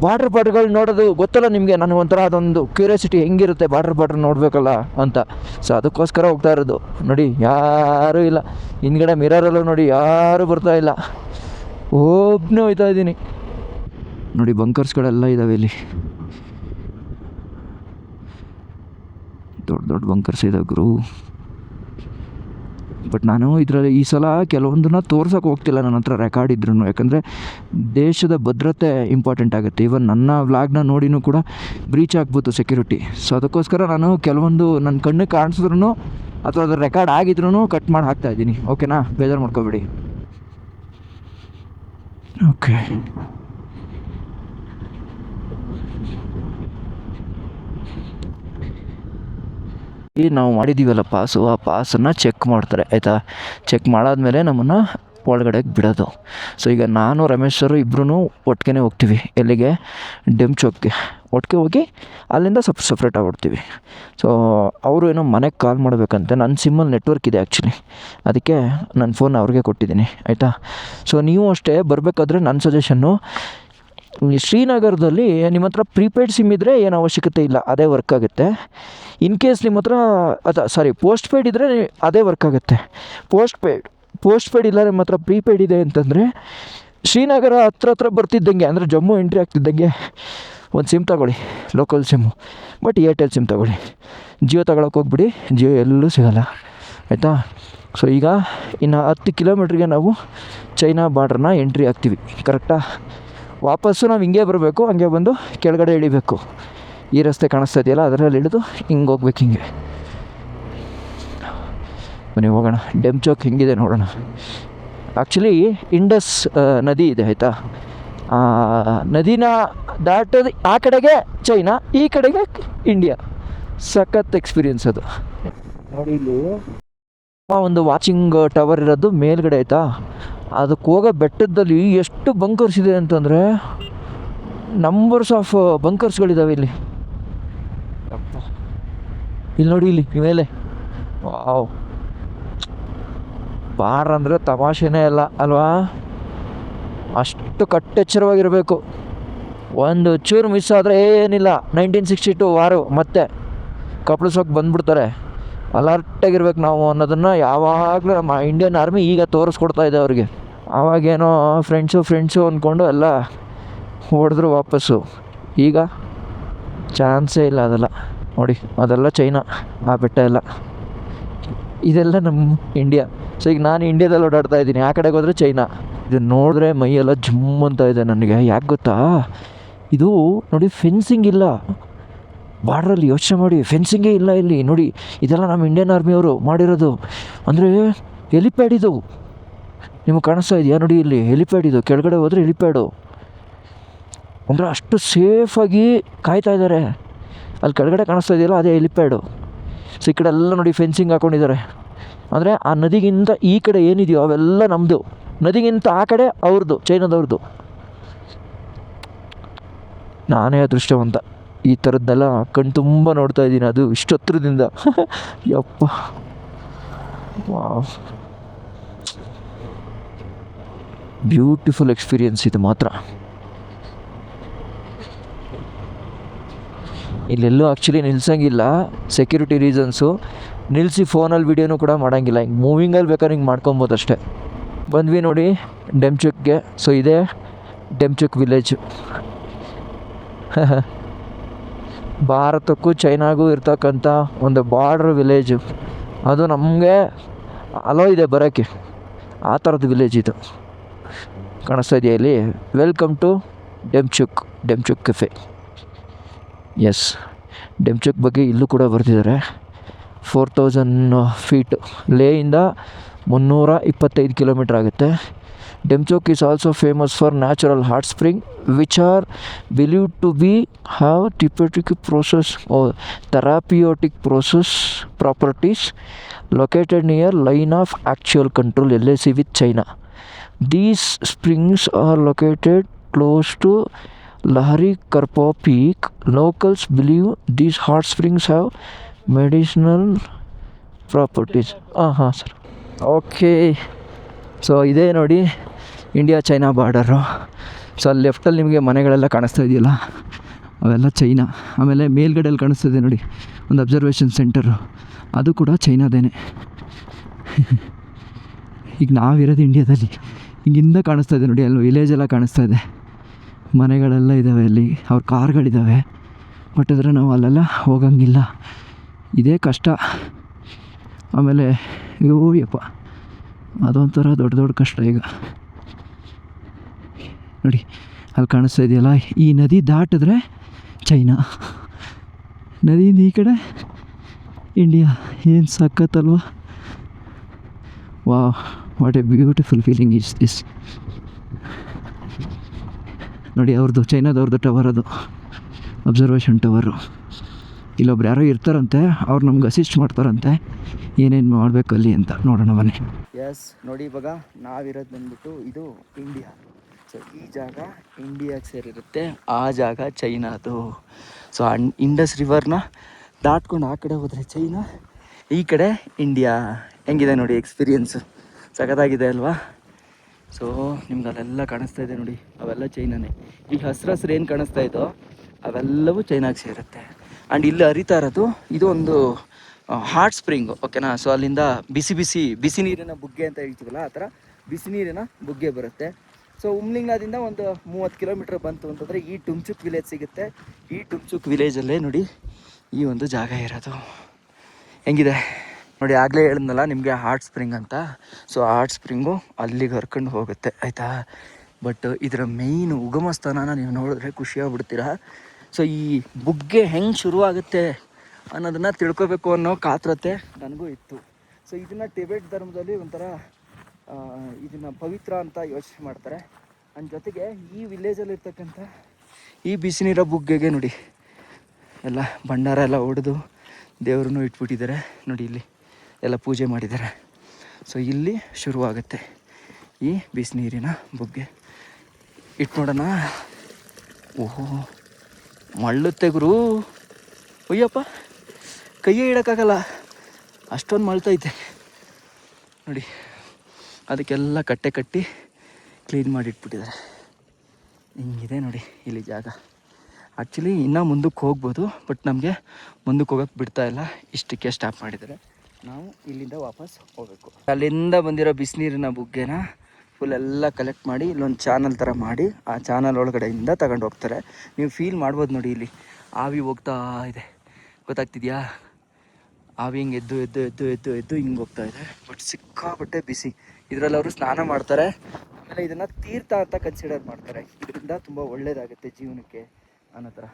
ವಾಟರ್ ಪಾಟ್ಗಳು ನೋಡೋದು ಗೊತ್ತಲ್ಲ ನಿಮಗೆ, ನನಗೆ ಒಂಥರ ಅದೊಂದು ಕ್ಯೂರಿಯಾಸಿಟಿ, ಹೆಂಗಿರುತ್ತೆ ವಾಟರ್ ನೋಡಬೇಕಲ್ಲ ಅಂತ. ಸೊ ಅದಕ್ಕೋಸ್ಕರ ಹೋಗ್ತಾ ಇರೋದು. ನೋಡಿ, ಯಾರೂ ಇಲ್ಲ ಹಿಂದ್ಗಡೆ, ಮಿರರಲ್ಲೂ ನೋಡಿ ಯಾರೂ ಬರ್ತಾ ಇಲ್ಲ, ಒಬ್ಬನೇ ಹೋಗ್ತಾ ಇದ್ದೀನಿ. ನೋಡಿ, ಬಂಕರ್ಸ್ಗಳೆಲ್ಲ ಇದ್ದಾವೆ ಇಲ್ಲಿ, ದೊಡ್ಡ ಬಂಕರ್ಸ್ ಇದ್ದಾವೆ ಗುರು. ಬಟ್ ನಾನು ಇದರಲ್ಲಿ ಈ ಸಲ ಕೆಲವೊಂದನ್ನು ತೋರ್ಸೋಕೆ ಹೋಗ್ತಿಲ್ಲ, ನನ್ನ ಹತ್ರ ರೆಕಾರ್ಡ್ ಇದ್ರೂ. ಯಾಕಂದರೆ ದೇಶದ ಭದ್ರತೆ ಇಂಪಾರ್ಟೆಂಟ್ ಆಗುತ್ತೆ. ಇವನ್ ನನ್ನ ವ್ಲಾಗ್ನ ನೋಡಿನೂ ಕೂಡ ಬ್ರೀಚ್ ಆಗ್ಬೋದು ಸೆಕ್ಯೂರಿಟಿ. ಸೊ ಅದಕ್ಕೋಸ್ಕರ ನಾನು ಕೆಲವೊಂದು ನನ್ನ ಕಣ್ಣಿಗೆ ಕಾಣಿಸಿದ್ರೂ ಅಥವಾ ಅದ್ರ ರೆಕಾರ್ಡ್ ಆಗಿದ್ರೂ ಕಟ್ ಮಾಡಿ ಹಾಕ್ತಾಯಿದ್ದೀನಿ. ಓಕೆನಾ, ಬೇಜಾರು ಮಾಡ್ಕೋಬೇಡಿ. ಓಕೆ, ನಾವು ಮಾಡಿದ್ದೀವಲ್ಲ ಪಾಸು, ಆ ಪಾಸನ್ನು ಚೆಕ್ ಮಾಡ್ತಾರೆ, ಆಯಿತಾ. ಚೆಕ್ ಮಾಡಾದ್ಮೇಲೆ ನಮ್ಮನ್ನು ಒಳಗಡೆಗೆ ಬಿಡೋದು. ಸೊ ಈಗ ನಾನು ರಮೇಶ್ ಸರು ಇಬ್ಬರೂ ಒಟ್ಟಿಗೆ ಹೋಗ್ತೀವಿ. ಎಲ್ಲಿಗೆ? ಡೆಮ್ಚೋಕ್ಗೆ ಒಟ್ಟಿಗೆ ಹೋಗಿ ಅಲ್ಲಿಂದ ಸಪ್ರೇಟಾಗಿ ಹೊಡ್ತೀವಿ. ಸೊ ಅವರು ಏನೋ ಮನೆಗೆ ಕಾಲ್ ಮಾಡಬೇಕಂತೆ, ನನ್ನ ಸಿಮ್ಮಲ್ಲಿ ನೆಟ್ವರ್ಕ್ ಇದೆ ಆ್ಯಕ್ಚುಲಿ, ಅದಕ್ಕೆ ನನ್ನ ಫೋನ್ ಅವ್ರಿಗೆ ಕೊಟ್ಟಿದ್ದೀನಿ, ಆಯಿತಾ. ಸೊ ನೀವು ಅಷ್ಟೇ ಬರಬೇಕಾದ್ರೆ ನನ್ನ ಸಜೆಷನ್ನು, ಶ್ರೀನಗರದಲ್ಲಿ ನಿಮ್ಮ ಹತ್ರ ಪ್ರೀಪೇಯ್ಡ್ ಸಿಮ್ ಇದ್ದರೆ ಏನು ಅವಶ್ಯಕತೆ ಇಲ್ಲ, ಅದೇ ವರ್ಕ್ ಆಗುತ್ತೆ. ಇನ್ ಕೇಸ್ ನಿಮ್ಮ ಹತ್ರ ಪೋಸ್ಟ್ ಪೇಯ್ಡ್ ಇದ್ದರೆ ಅದೇ ವರ್ಕ್ ಆಗುತ್ತೆ. ಪೋಸ್ಟ್ ಪೇಯ್ಡ್ ಇಲ್ಲ ನಿಮ್ಮ ಹತ್ರ ಪ್ರೀಪೇಯ್ಡ್ ಇದೆ ಅಂತಂದರೆ, ಶ್ರೀನಗರ ಹತ್ರ ಬರ್ತಿದ್ದಂಗೆ, ಅಂದರೆ ಜಮ್ಮು ಎಂಟ್ರಿ ಆಗ್ತಿದ್ದಂಗೆ ಒಂದು ಸಿಮ್ ತಗೊಳ್ಳಿ, local SIM. But Airtel sim ತಗೊಳ್ಳಿ, ಜಿಯೋ ತಗೊಳಕ್ಕೆ ಹೋಗ್ಬಿಡಿ, ಜಿಯೋ ಎಲ್ಲೂ ಸಿಗೋಲ್ಲ, ಆಯಿತಾ. ಸೊ ಈಗ ಇನ್ನು 10 ಕಿಲೋಮೀಟ್ರಿಗೆ ನಾವು ಚೈನಾ ಬಾರ್ಡ್ರನ್ನ ಎಂಟ್ರಿ ಆಗ್ತೀವಿ, ಕರೆಕ್ಟಾ. ವಾಪಸ್ಸು ನಾವು ಹಿಂಗೆ ಬರಬೇಕು, ಹಂಗೆ ಬಂದು ಕೆಳಗಡೆ ಇಳಿಬೇಕು. ಈ ರಸ್ತೆ ಕಾಣಿಸ್ತಾ ಇದೆಯಲ್ಲ, ಅದರಲ್ಲಿ ಇಳಿದು ಹಿಂಗೆ ಹೋಗ್ಬೇಕು, ಹಿಂಗೆ ಬನ್ನಿ ಹೋಗೋಣ. ಡೆಮ್ಚೋಕ್ ಹೆಂಗಿದೆ ನೋಡೋಣ. ಆ್ಯಕ್ಚುಲಿ ಇಂಡಸ್ ನದಿ ಇದೆ, ಆಯಿತಾ. ನದಿನ ದಾಟೋದು ಆ ಕಡೆಗೆ ಚೈನಾ, ಈ ಕಡೆಗೆ ಇಂಡಿಯಾ. ಸಖತ್ ಎಕ್ಸ್ಪೀರಿಯನ್ಸ್ ಅದು. ನೋಡಿ ಇಲ್ಲಿ ಒಂದು ವಾಚಿಂಗ್ ಟವರ್ ಇರೋದು ಮೇಲ್ಗಡೆ ಆಯಿತಾ. ಅದಕ್ಕೆ ಹೋಗೋ ಬೆಟ್ಟದಲ್ಲಿ ಎಷ್ಟು ಬಂಕರ್ಸ್ ಇದೆ ಅಂತಂದರೆ ನಂಬರ್ಸ್ ಆಫ್ ಬಂಕರ್ಸ್ಗಳಿದ್ದಾವೆ ಇಲ್ಲಿ. ಅಪ್ಪ, ಇಲ್ಲಿ ನೋಡಿ, ಇಲ್ಲಿ ಮೇಲೆ ವಾವ್, ಬಾರ್ ಅಂದರೆ ತಮಾಷೆನೇ ಅಲ್ಲ ಅಲ್ವಾ. ಅಷ್ಟು ಕಟ್ಟೆಚ್ಚರವಾಗಿರಬೇಕು. ಒಂದು ಚೂರು ಮಿಸ್ ಆದರೆ ಏನಿಲ್ಲ, 1962 ವಾರು ಮತ್ತೆ ಕಪ್ಪಳಿಸೋಕೆ ಬಂದ್ಬಿಡ್ತಾರೆ. ಅಲರ್ಟಾಗಿರ್ಬೇಕು ನಾವು ಅನ್ನೋದನ್ನು ಯಾವಾಗಲೂ ನಮ್ಮ ಇಂಡಿಯನ್ ಆರ್ಮಿ ಈಗ ತೋರಿಸ್ಕೊಡ್ತಾ ಇದೆ ಅವ್ರಿಗೆ. ಆವಾಗೇನೋ ಫ್ರೆಂಡ್ಸು ಅಂದ್ಕೊಂಡು ಎಲ್ಲ ಹೊಡೆದ್ರು ವಾಪಸ್ಸು. ಈಗ ಚಾನ್ಸೇ ಇಲ್ಲ ಅದೆಲ್ಲ. ನೋಡಿ, ಅದೆಲ್ಲ ಚೈನಾ, ಆ ಬೆಟ್ಟ ಎಲ್ಲ. ಇದೆಲ್ಲ ನಮ್ಮ ಇಂಡಿಯಾ. ಸೊ ಈಗ ನಾನು ಇಂಡಿಯಾದಲ್ಲಿ ಓಡಾಡ್ತಾ ಇದ್ದೀನಿ, ಆ ಕಡೆಗೆ ಹೋದರೆ ಚೈನಾ. ಇದನ್ನು ನೋಡಿದ್ರೆ ಮೈಯೆಲ್ಲ ಜುಮ್ ಅಂತ ಇದೆ ನನಗೆ. ಯಾಕೆ ಗೊತ್ತಾ, ಇದು ನೋಡಿ ಫೆನ್ಸಿಂಗ್ ಇಲ್ಲ ಬಾರ್ಡ್ರಲ್ಲಿ. ಯೋಚನೆ ಮಾಡಿ, ಫೆನ್ಸಿಂಗೇ ಇಲ್ಲ ಇಲ್ಲಿ. ನೋಡಿ, ಇದೆಲ್ಲ ನಮ್ಮ ಇಂಡಿಯನ್ ಆರ್ಮಿಯವರು ಮಾಡಿರೋದು. ಅಂದರೆ ಹೆಲಿಪ್ಯಾಡ್ ಇದು, ನಿಮಗೆ ಕಾಣಿಸ್ತಾ ಇದೆಯಾ ನೋಡಿ, ಇಲ್ಲಿ ಹೆಲಿಪ್ಯಾಡ್ ಇದು. ಕೆಳಗಡೆ ಹೋದರೆ ಹೆಲಿಪ್ಯಾಡು. ಅಂದರೆ ಅಷ್ಟು ಸೇಫಾಗಿ ಕಾಯ್ತಾ ಇದ್ದಾರೆ. ಅಲ್ಲಿ ಕೆಳಗಡೆ ಕಾಣಿಸ್ತಾ ಇದೆಯಲ್ಲ, ಅದೇ ಹೆಲಿಪ್ಯಾಡು. ಸೊ ಈ ಕಡೆ ಎಲ್ಲ ನೋಡಿ ಫೆನ್ಸಿಂಗ್ ಹಾಕ್ಕೊಂಡಿದ್ದಾರೆ. ಅಂದರೆ ಆ ನದಿಗಿಂತ ಈ ಕಡೆ ಏನಿದೆಯೋ ಅವೆಲ್ಲ ನಮ್ಮದು, ನದಿಗಿಂತ ಆ ಕಡೆ ಅವ್ರದ್ದು, ಚೈನಾದವ್ರದ್ದು. ನಾನೇ ಅದೃಷ್ಟವಂತ, ಈ ಥರದ್ದೆಲ್ಲ ಕಣ್ಣು ತುಂಬ ನೋಡ್ತಾ ಇದ್ದೀನಿ, ಅದು ಇಷ್ಟು ಹತ್ರದಿಂದ. ಯಪ್ಪ, ವಾವ್, ಬ್ಯೂಟಿಫುಲ್ ಎಕ್ಸ್ಪೀರಿಯನ್ಸ್ ಇದು ಮಾತ್ರ. ಇಲ್ಲೆಲ್ಲೂ ಆ್ಯಕ್ಚುಲಿ ನಿಲ್ಸಂಗಿಲ್ಲ, ಸೆಕ್ಯೂರಿಟಿ ರೀಸನ್ಸು. ನಿಲ್ಲಿಸಿ ಫೋನಲ್ಲಿ ವೀಡಿಯೋನೂ ಕೂಡ ಮಾಡೋಂಗಿಲ್ಲ. ಹಿಂಗೆ ಮೂವಿಂಗಲ್ಲಿ ಬೇಕಾದ್ರೆ ಹಿಂಗೆ ಮಾಡ್ಕೊಬೋದು ಅಷ್ಟೇ. ಬಂದ್ವಿ ನೋಡಿ ಡೆಮ್ಚುಕ್ಗೆ. ಸೊ ಇದೇ ಡೆಮ್ಚುಕ್ ವಿಲೇಜು. ಭಾರತಕ್ಕೂ ಚೈನಾಗೂ ಇರ್ತಕ್ಕಂಥ ಒಂದು ಬಾರ್ಡ್ರ್ ವಿಲೇಜು. ಅದು ನಮಗೆ ಅಲೋ ಇದೆ ಬರೋಕ್ಕೆ, ಆ ಥರದ ವಿಲೇಜ್ ಇದು. ಕಾಣಿಸ್ತಾ ಇದೆಯಾ ಇಲ್ಲಿ, ವೆಲ್ಕಮ್ ಟು ಡೆಮ್ಚುಕ್ ಕೆಫೆ. ಎಸ್, ಡೆಮ್ಚುಕ್ ಬಗ್ಗೆ ಇಲ್ಲೂ ಕೂಡ ಬರ್ತಿದ್ದಾರೆ. 4000 ಫೀಟ್, ಲೇಯಿಂದ 325 ಕಿಲೋಮೀಟ್ರ್ ಆಗುತ್ತೆ. Demchok is also famous for natural hot spring which are believed to be have therapeutic properties located near line of actual control LAC with China. These springs are located close to Lahari Karpo Peak. Locals believe these hot springs have medicinal properties. Sir, okay. So ಇದೇ ನೋಡಿ India China border. So ಅಲ್ಲಿ ಲೆಫ್ಟಲ್ಲಿ ನಿಮಗೆ ಮನೆಗಳೆಲ್ಲ ಕಾಣಿಸ್ತಾ ಇದೆಯಲ್ಲ, ಅವೆಲ್ಲ China. ಆಮೇಲೆ ಮೇಲ್ಗಡೆಯಲ್ಲಿ ಕಾಣಿಸ್ತಿದೆ ನೋಡಿ ಒಂದು ಅಬ್ಸರ್ವೇಷನ್ ಸೆಂಟರು, ಅದು ಕೂಡ ಚೈನಾದೇನೆ. ಈಗ ನಾವಿರೋದು ಇಂಡಿಯಾದಲ್ಲಿ. ಹಿಂಗಿಂದ ಕಾಣಿಸ್ತಾ ಇದೆ ನೋಡಿ, ಅಲ್ಲಿ ವಿಲೇಜ್ ಎಲ್ಲ ಕಾಣಿಸ್ತಾ ಇದೆ, ಮನೆಗಳೆಲ್ಲ ಇದ್ದಾವೆ ಅಲ್ಲಿ, ಅವ್ರ ಕಾರ್ಗಳಿದ್ದಾವೆ. ಬಟ್ ಆದರೆ ನಾವು ಅಲ್ಲೆಲ್ಲ ಹೋಗಂಗಿಲ್ಲ, ಇದೇ ಕಷ್ಟ. ಆಮೇಲೆ ಯಪ್ಪ, ಅದೊಂಥರ ದೊಡ್ಡ ಕಷ್ಟ. ಈಗ ನೋಡಿ ಅಲ್ಲಿ ಕಾಣಿಸ್ತಾ ಇದೆಯಲ್ಲ, ಈ ನದಿ ದಾಟಿದ್ರೆ ಚೈನಾ, ನದಿಯಿಂದ ಈ ಕಡೆ ಇಂಡಿಯಾ. ಏನು ಸಖತ್ತಲ್ವಾ. Wow, what a beautiful feeling is this. ನೋಡಿ ಅವ್ರದ್ದು, ಚೈನಾದವ್ರದ್ದು ಟವರ್ ಅದು, ಅಬ್ಸರ್ವೇಷನ್ ಟವರು. ಇಲ್ಲೊಬ್ರು ಯಾರೋ ಇರ್ತಾರಂತೆ, ಅವ್ರು ನಮ್ಗೆ ಅಸಿಸ್ಟ್ ಮಾಡ್ತಾರಂತೆ ಏನೇನು ಮಾಡಬೇಕಲ್ಲಿ ಅಂತ. ನೋಡೋಣ ಬನ್ನಿ. ಎಸ್, ನೋಡಿ ಇವಾಗ ನಾವಿರೋದು ಬಂದ್ಬಿಟ್ಟು ಇದು ಇಂಡಿಯಾ. ಸೊ ಈ ಜಾಗ ಇಂಡಿಯಾಗೆ ಸೇರಿರುತ್ತೆ, ಆ ಜಾಗ ಚೈನಾದು. ಸೊ ಇಂಡಸ್ ರಿವರ್ನ ದಾಟ್ಕೊಂಡು ಆ ಕಡೆ ಹೋದರೆ ಚೈನಾ, ಈ ಕಡೆ ಇಂಡಿಯಾ. ಹೆಂಗಿದೆ ನೋಡಿ ಎಕ್ಸ್ಪೀರಿಯೆನ್ಸು, ಸಖತ್ತಾಗಿದೆ ಅಲ್ವಾ. ಸೊ ನಿಮ್ಗೆ ಅಲ್ಲೆಲ್ಲ ಕಾಣಿಸ್ತಾ ಇದೆ ನೋಡಿ, ಅವೆಲ್ಲ ಚೈನಾನೇ. ಈಗ ಹಸ್ರು ಏನು ಕಾಣಿಸ್ತಾ ಇದೋ ಅವೆಲ್ಲವೂ ಚೈನಾಗೆ ಸೇರುತ್ತೆ. ಆ್ಯಂಡ್ ಇಲ್ಲಿ ಹರಿತಾ ಇರೋದು ಇದು ಒಂದು ಹಾಟ್ ಸ್ಪ್ರಿಂಗು, ಓಕೆನಾ. ಸೊ ಅಲ್ಲಿಂದ ಬಿಸಿ ನೀರಿನ ಬುಗ್ಗೆ ಅಂತ ಹೇಳ್ತೀವಲ್ಲ, ಆ ಥರ ಬಿಸಿ ನೀರಿನ ಬುಗ್ಗೆ ಬರುತ್ತೆ. ಸೊ ಉಮ್ಲಿಂಗ್ಲಾದಿಂದ ಒಂದು 30 ಕಿಲೋಮೀಟ್ರ್ ಬಂತು ಅಂತಂದರೆ ಈ ಡುಮ್ಚುಕ್ ವಿಲೇಜ್ ಸಿಗುತ್ತೆ. ಈ ಡುಮ್ಚುಕ್ ವಿಲೇಜಲ್ಲೇ ನೋಡಿ ಈ ಒಂದು ಜಾಗ ಇರೋದು. ಹೆಂಗಿದೆ ನೋಡಿ, ಆಗಲೇ ಹೇಳಿದ್ನಲ್ಲ ನಿಮಗೆ ಹಾಟ್ ಸ್ಪ್ರಿಂಗ್ ಅಂತ. ಸೊ ಹಾಟ್ ಸ್ಪ್ರಿಂಗು ಅಲ್ಲಿಗೆ ಹರ್ಕೊಂಡು ಹೋಗುತ್ತೆ, ಆಯಿತಾ. ಬಟ್ ಇದರ ಮೇಯ್ನು ಉಗಮ ಸ್ಥಾನನ ನೀವು ನೋಡಿದ್ರೆ ಖುಷಿಯಾಗ್ಬಿಡ್ತೀರ. ಸೊ ಈ ಬುಗ್ಗೆ ಹೆಂಗೆ ಶುರುವಾಗುತ್ತೆ ಅನ್ನೋದನ್ನು ತಿಳ್ಕೊಬೇಕು ಅನ್ನೋ ಕಾತರತೆ ನನಗೂ ಇತ್ತು. ಸೊ ಇದನ್ನು ಟಿಬೆಟ್ ಧರ್ಮದಲ್ಲಿ ಒಂಥರ ಇದನ್ನು ಪವಿತ್ರ ಅಂತ ಯೋಚನೆ ಮಾಡ್ತಾರೆ. ಅಂದ ಜೊತೆಗೆ ಈ ವಿಲೇಜಲ್ಲಿರ್ತಕ್ಕಂಥ ಈ ಬಿಸಿ ನೀರ ಬುಗ್ಗೆಗೆ ನೋಡಿ ಎಲ್ಲ ಭಂಡಾರ ಎಲ್ಲ ಹೊಡೆದು ದೇವ್ರನ್ನೂ ಇಟ್ಬಿಟ್ಟಿದ್ದಾರೆ ನೋಡಿ. ಇಲ್ಲಿ ಎಲ್ಲ ಪೂಜೆ ಮಾಡಿದ್ದಾರೆ. ಸೊ ಇಲ್ಲಿ ಶುರುವಾಗುತ್ತೆ ಈ ಬಿಸಿನೀರಿನ ಬುಗ್ಗೆ. ಇಟ್ಟು ನೋಡೋಣ. ಓಹೋ, ಮಳ್ಳುತ್ತೆ ಗುರು. ಅಯ್ಯಪ್ಪ, ಕೈಯೇ ಇಡೋಕ್ಕಾಗಲ್ಲ, ಅಷ್ಟೊಂದು ಮಳ್ತೈತೆ ನೋಡಿ. ಅದಕ್ಕೆಲ್ಲ ಕಟ್ಟೆ ಕಟ್ಟಿ ಕ್ಲೀನ್ ಮಾಡಿಟ್ಬಿಟ್ಟಿದ್ದಾರೆ. ಹಿಂಗಿದೆ ನೋಡಿ ಇಲ್ಲಿ ಜಾಗ. ಆ್ಯಕ್ಚುಲಿ ಇನ್ನೂ ಮುಂದಕ್ಕೆ ಹೋಗ್ಬೋದು, ಬಟ್ ನಮಗೆ ಮುಂದಕ್ಕೆ ಹೋಗೋಕ್ಕೆ ಬಿಡ್ತಾಯಿಲ್ಲ, ಇಷ್ಟಕ್ಕೆ ಸ್ಟಾಪ್ ಮಾಡಿದ್ದಾರೆ. ನಾವು ಇಲ್ಲಿಂದ ವಾಪಸ್ ಹೋಗಬೇಕು. ಅಲ್ಲಿಂದ ಬಂದಿರೋ ಬಿಸಿನೀರಿನ ಬುಗ್ಗೆನ ಫುಲ್ ಎಲ್ಲ ಕಲೆಕ್ಟ್ ಮಾಡಿ ಇಲ್ಲೊಂದು ಚಾನಲ್ ಥರ ಮಾಡಿ ಆ ಚಾನಲ್ ಒಳಗಡೆಯಿಂದ ತಗೊಂಡು ಹೋಗ್ತಾರೆ. ನೀವು ಫೀಲ್ ಮಾಡ್ಬೋದು ನೋಡಿ, ಇಲ್ಲಿ ಆವಿ ಹೋಗ್ತಾ ಇದೆ, ಗೊತ್ತಾಗ್ತಿದೆಯಾ? ಆವಿ ಹಿಂಗೆ ಎದ್ದು ಎದ್ದು ಎದ್ದು ಎದ್ದು ಎದ್ದು ಹಿಂಗೆ ಹೋಗ್ತಾ ಇದೆ. ಬಟ್ ಸಿಕ್ಕಾಪಟ್ಟೆ ಬಿಸಿ. ಇದರಲ್ಲಿ ಅವರು ಸ್ನಾನ ಮಾಡ್ತಾರೆ. ಆಮೇಲೆ ಇದನ್ನು ತೀರ್ಥ ಅಂತ ಕನ್ಸಿಡರ್ ಮಾಡ್ತಾರೆ. ಇದರಿಂದ ತುಂಬ ಒಳ್ಳೆಯದಾಗುತ್ತೆ ಜೀವನಕ್ಕೆ ಅನ್ನೋ ಥರ.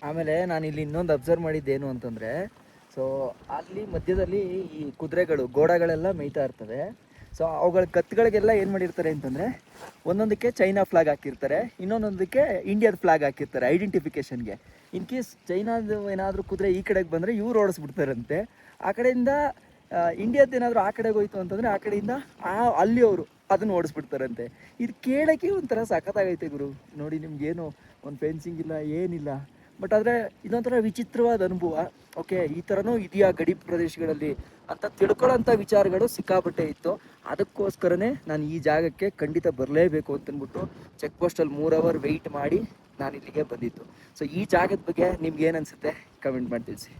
ಆಮೇಲೆ ನಾನು ಇಲ್ಲಿ ಇನ್ನೊಂದು ಅಬ್ಸರ್ವ್ ಮಾಡಿದ್ದೇನು ಅಂತಂದರೆ, ಸೊ ಅಲ್ಲಿ ಮಧ್ಯದಲ್ಲಿ ಈ ಕುದುರೆಗಳು, ಗೋಡಗಳೆಲ್ಲ ಮೇಯ್ತಾ ಇರ್ತವೆ. ಸೊ ಅವುಗಳ ಕತ್ತುಗಳಿಗೆಲ್ಲ ಏನು ಮಾಡಿರ್ತಾರೆ ಅಂತಂದರೆ, ಒಂದೊಂದಕ್ಕೆ ಚೈನಾ ಫ್ಲಾಗ್ ಹಾಕಿರ್ತಾರೆ, ಇನ್ನೊಂದೊಂದಕ್ಕೆ ಇಂಡಿಯಾದ ಫ್ಲಾಗ್ ಹಾಕಿರ್ತಾರೆ ಐಡೆಂಟಿಫಿಕೇಷನ್ಗೆ. ಇನ್ ಕೇಸ್ ಚೈನಾದು ಏನಾದರೂ ಕುದುರೆ ಈ ಕಡೆಗೆ ಬಂದರೆ ಇವ್ರು ಓಡಿಸ್ಬಿಡ್ತಾರಂತೆ. ಆ ಕಡೆಯಿಂದ ಇಂಡಿಯಾದ ಏನಾದರೂ ಆ ಕಡೆಗೆ ಹೋಯ್ತು ಅಂತಂದರೆ ಆ ಕಡೆಯಿಂದ ಅಲ್ಲಿ ಅವರು ಅದನ್ನು ಓಡಿಸ್ಬಿಡ್ತಾರಂತೆ. ಇದು ಕೇಳೋಕ್ಕೆ ಒಂಥರ ಸಖತ್ತಾಗೈತೆ ಗುರು. ನೋಡಿ, ನಿಮ್ಗೇನು ಒಂದು ಫೆನ್ಸಿಂಗ್ ಇಲ್ಲ, ಏನಿಲ್ಲ. ಬಟ್ ಆದರೆ ಇದೊಂಥರ ವಿಚಿತ್ರವಾದ ಅನುಭವ. ಓಕೆ, ಈ ಥರನೂ ಇದೆಯಾ ಗಡಿ ಪ್ರದೇಶಗಳಲ್ಲಿ ಅಂತ ತಿಳ್ಕೊಳ್ಳೋಂಥ ವಿಚಾರಗಳು ಸಿಕ್ಕಾಪಟ್ಟೆ ಇತ್ತು. ಅದಕ್ಕೋಸ್ಕರನೇ ನಾನು ಈ ಜಾಗಕ್ಕೆ ಖಂಡಿತ ಬರಲೇಬೇಕು ಅಂತಂದ್ಬಿಟ್ಟು ಚೆಕ್ ಪೋಸ್ಟಲ್ಲಿ 3 ಅವರ್ ವೆಯ್ಟ್ ಮಾಡಿ ನಾನು ಇಲ್ಲಿಗೆ ಬಂದಿದ್ದು. ಸೊ ಈ ಜಾಗದ ಬಗ್ಗೆ ನಿಮ್ಗೆ ಏನು ಅನಿಸುತ್ತೆ ಕಮೆಂಟ್ ಮಾಡಿ ತಿಳಿಸಿ.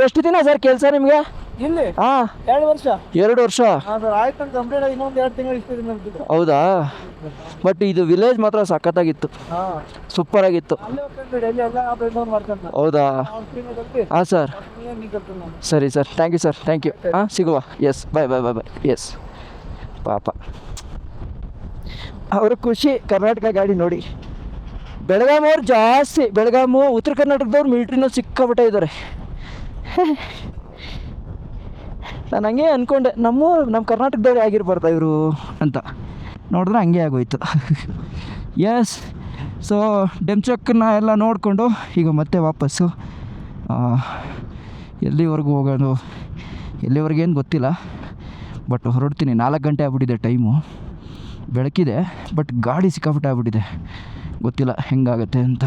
ಎಷ್ಟು ದಿನ ಸರ್ ಕೆಲಸ ನಿಮಗೆ ಇಲ್ಲಿ ಹಾಂ? 2 ವರ್ಷ. 2 ವರ್ಷ ಸರ್ ಆಯ್ತು ಅಂತ ಕಂಪ್ಲೀಟ್ ಆಗಿ ಇನ್ನೊಂದು 2 ತಿಂಗಳು ಇಷ್ಟು. ಹೌದಾ? ಬಟ್ ಇದು ವಿಲೇಜ್ ಮಾತ್ರ ಸಖತ್ತಾಗಿತ್ತು, ಸೂಪರ್ ಆಗಿತ್ತು. ಹೌದಾ? ಹಾಂ ಸರ್, ಸರಿ sir, thank you sir, thank you. ಹಾಂ, ಸಿಗುವ. Yes, bye bye bye bye. Yes. ಪಾಪ ಅವ್ರ ಖುಷಿ. ಕರ್ನಾಟಕ ಗಾಡಿ ನೋಡಿ. ಬೆಳಗಾಮವ್ರು ಜಾಸ್ತಿ, ಬೆಳಗಾಮು ಉತ್ತರ ಕರ್ನಾಟಕದವ್ರು ಮಿಲ್ಟ್ರಿನೂ ಸಿಕ್ಕಾಬಿಟ್ಟೆ ಇದ್ದಾರೆ. ನಾನು ಹಂಗೆ ಅಂದ್ಕೊಂಡೆ, ನಮ್ಮ ಕರ್ನಾಟಕದವ್ರು ಆಗಿರ್ಬಾರ್ದ ಇವರು ಅಂತ. ನೋಡಿದ್ರೆ ಹಂಗೆ ಆಗೋಯ್ತು. ಎಸ್. ಸೊ ಡೆಮ್ಚಕ್ಕನ್ನ ಎಲ್ಲ ನೋಡಿಕೊಂಡು ಈಗ ಮತ್ತೆ ವಾಪಸ್ಸು ಎಲ್ಲಿವರೆಗೂ ಹೋಗೋದು, ಎಲ್ಲಿವರೆಗೇನು ಗೊತ್ತಿಲ್ಲ, ಬಟ್ ಹೊರಡ್ತೀನಿ. 4 ಗಂಟೆ ಆಗ್ಬಿಟ್ಟಿದೆ ಟೈಮು. ಬೆಳಕಿದೆ, ಬಟ್ ಗಾಡಿ ಸಿಕ್ಕಾಪಟ್ಟೆ ಆಗ್ಬಿಟ್ಟಿದೆ. ಗೊತ್ತಿಲ್ಲ ಹೆಂಗಾಗುತ್ತೆ ಅಂತ.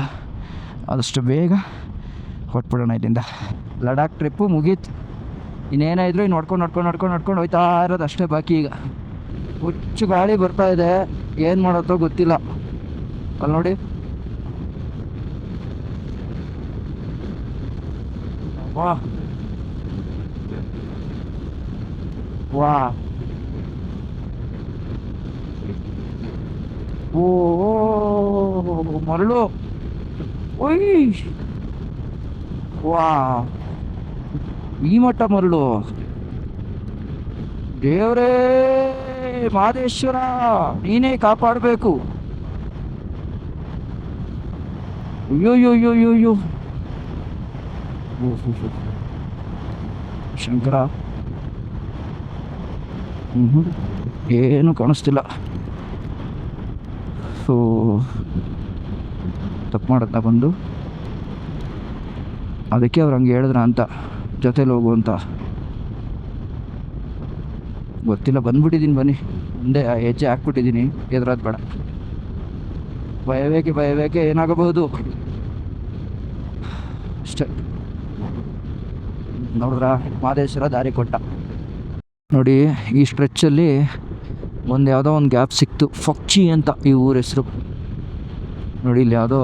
ಆದಷ್ಟು ಬೇಗ ಹೊಟ್ಬಿಡೋಣ ಇಲ್ಲಿಂದ. ಲಡಾಖ್ ಟ್ರಿಪ್ಪು ಮುಗೀತು. ಇನ್ನೇನಾಯಿದ್ರು ನೋಡ್ಕೊಂಡು ಹೋಯ್ತಾ ಇರೋದು ಅಷ್ಟೇ ಬಾಕಿ. ಈಗ ಹುಚ್ಚು ಗಾಳಿ ಬರ್ತಾ ಇದೆ, ಏನು ಮಾಡೋತ್ತೋ ಗೊತ್ತಿಲ್ಲ. ಅಲ್ಲಿ ನೋಡಿ, ವಾ ವಾ, ಓ ಮರಳು, ಓಯ್ ವಾ, ಈ ಮಟ್ಟ ಮರಳು. ದೇವರೇ ಮಹದೇಶ್ವರ, ನೀನೇ ಕಾಪಾಡಬೇಕು. ಅಯ್ಯೋಯ್ಯೋಯ್ಯೋಯ್ಯೋ, ಶಂಕರ. ಏನು ಕಾಣಿಸ್ತಿಲ್ಲ. ಸೊ ತಪ್ಪು ಮಾಡುತ್ತಾ ಬಂದು, ಅದಕ್ಕೆ ಅವ್ರು ಹಂಗೆ ಹೇಳಿದ್ರ ಅಂತ, ಜೊತೇಲಿ ಹೋಗು ಅಂತ. ಗೊತ್ತಿಲ್ಲ, ಬಂದ್ಬಿಟ್ಟಿದ್ದೀನಿ. ಬನ್ನಿ, ಮುಂದೆ ಹೆಜ್ಜೆ ಹಾಕ್ಬಿಟ್ಟಿದ್ದೀನಿ. ಎದುರಾದ ಬೇಡ, ಭಯವೇಕೆ ಏನಾಗಬಹುದು ಅಷ್ಟೇ. ನೋಡಿದ್ರ, ಮಹದೇಶ್ವರ ದಾರಿ ಕೊಟ್ಟ. ನೋಡಿ, ಈ ಸ್ಟ್ರೆಚ್ಚಲ್ಲಿ ಯಾವುದೋ ಒಂದು ಗ್ಯಾಪ್ ಸಿಕ್ತು. ಫಕ್ಚಿ ಅಂತ ಈ ಊರ ಹೆಸರು. ನೋಡಿ, ಇಲ್ಲಿ ಯಾವುದೋ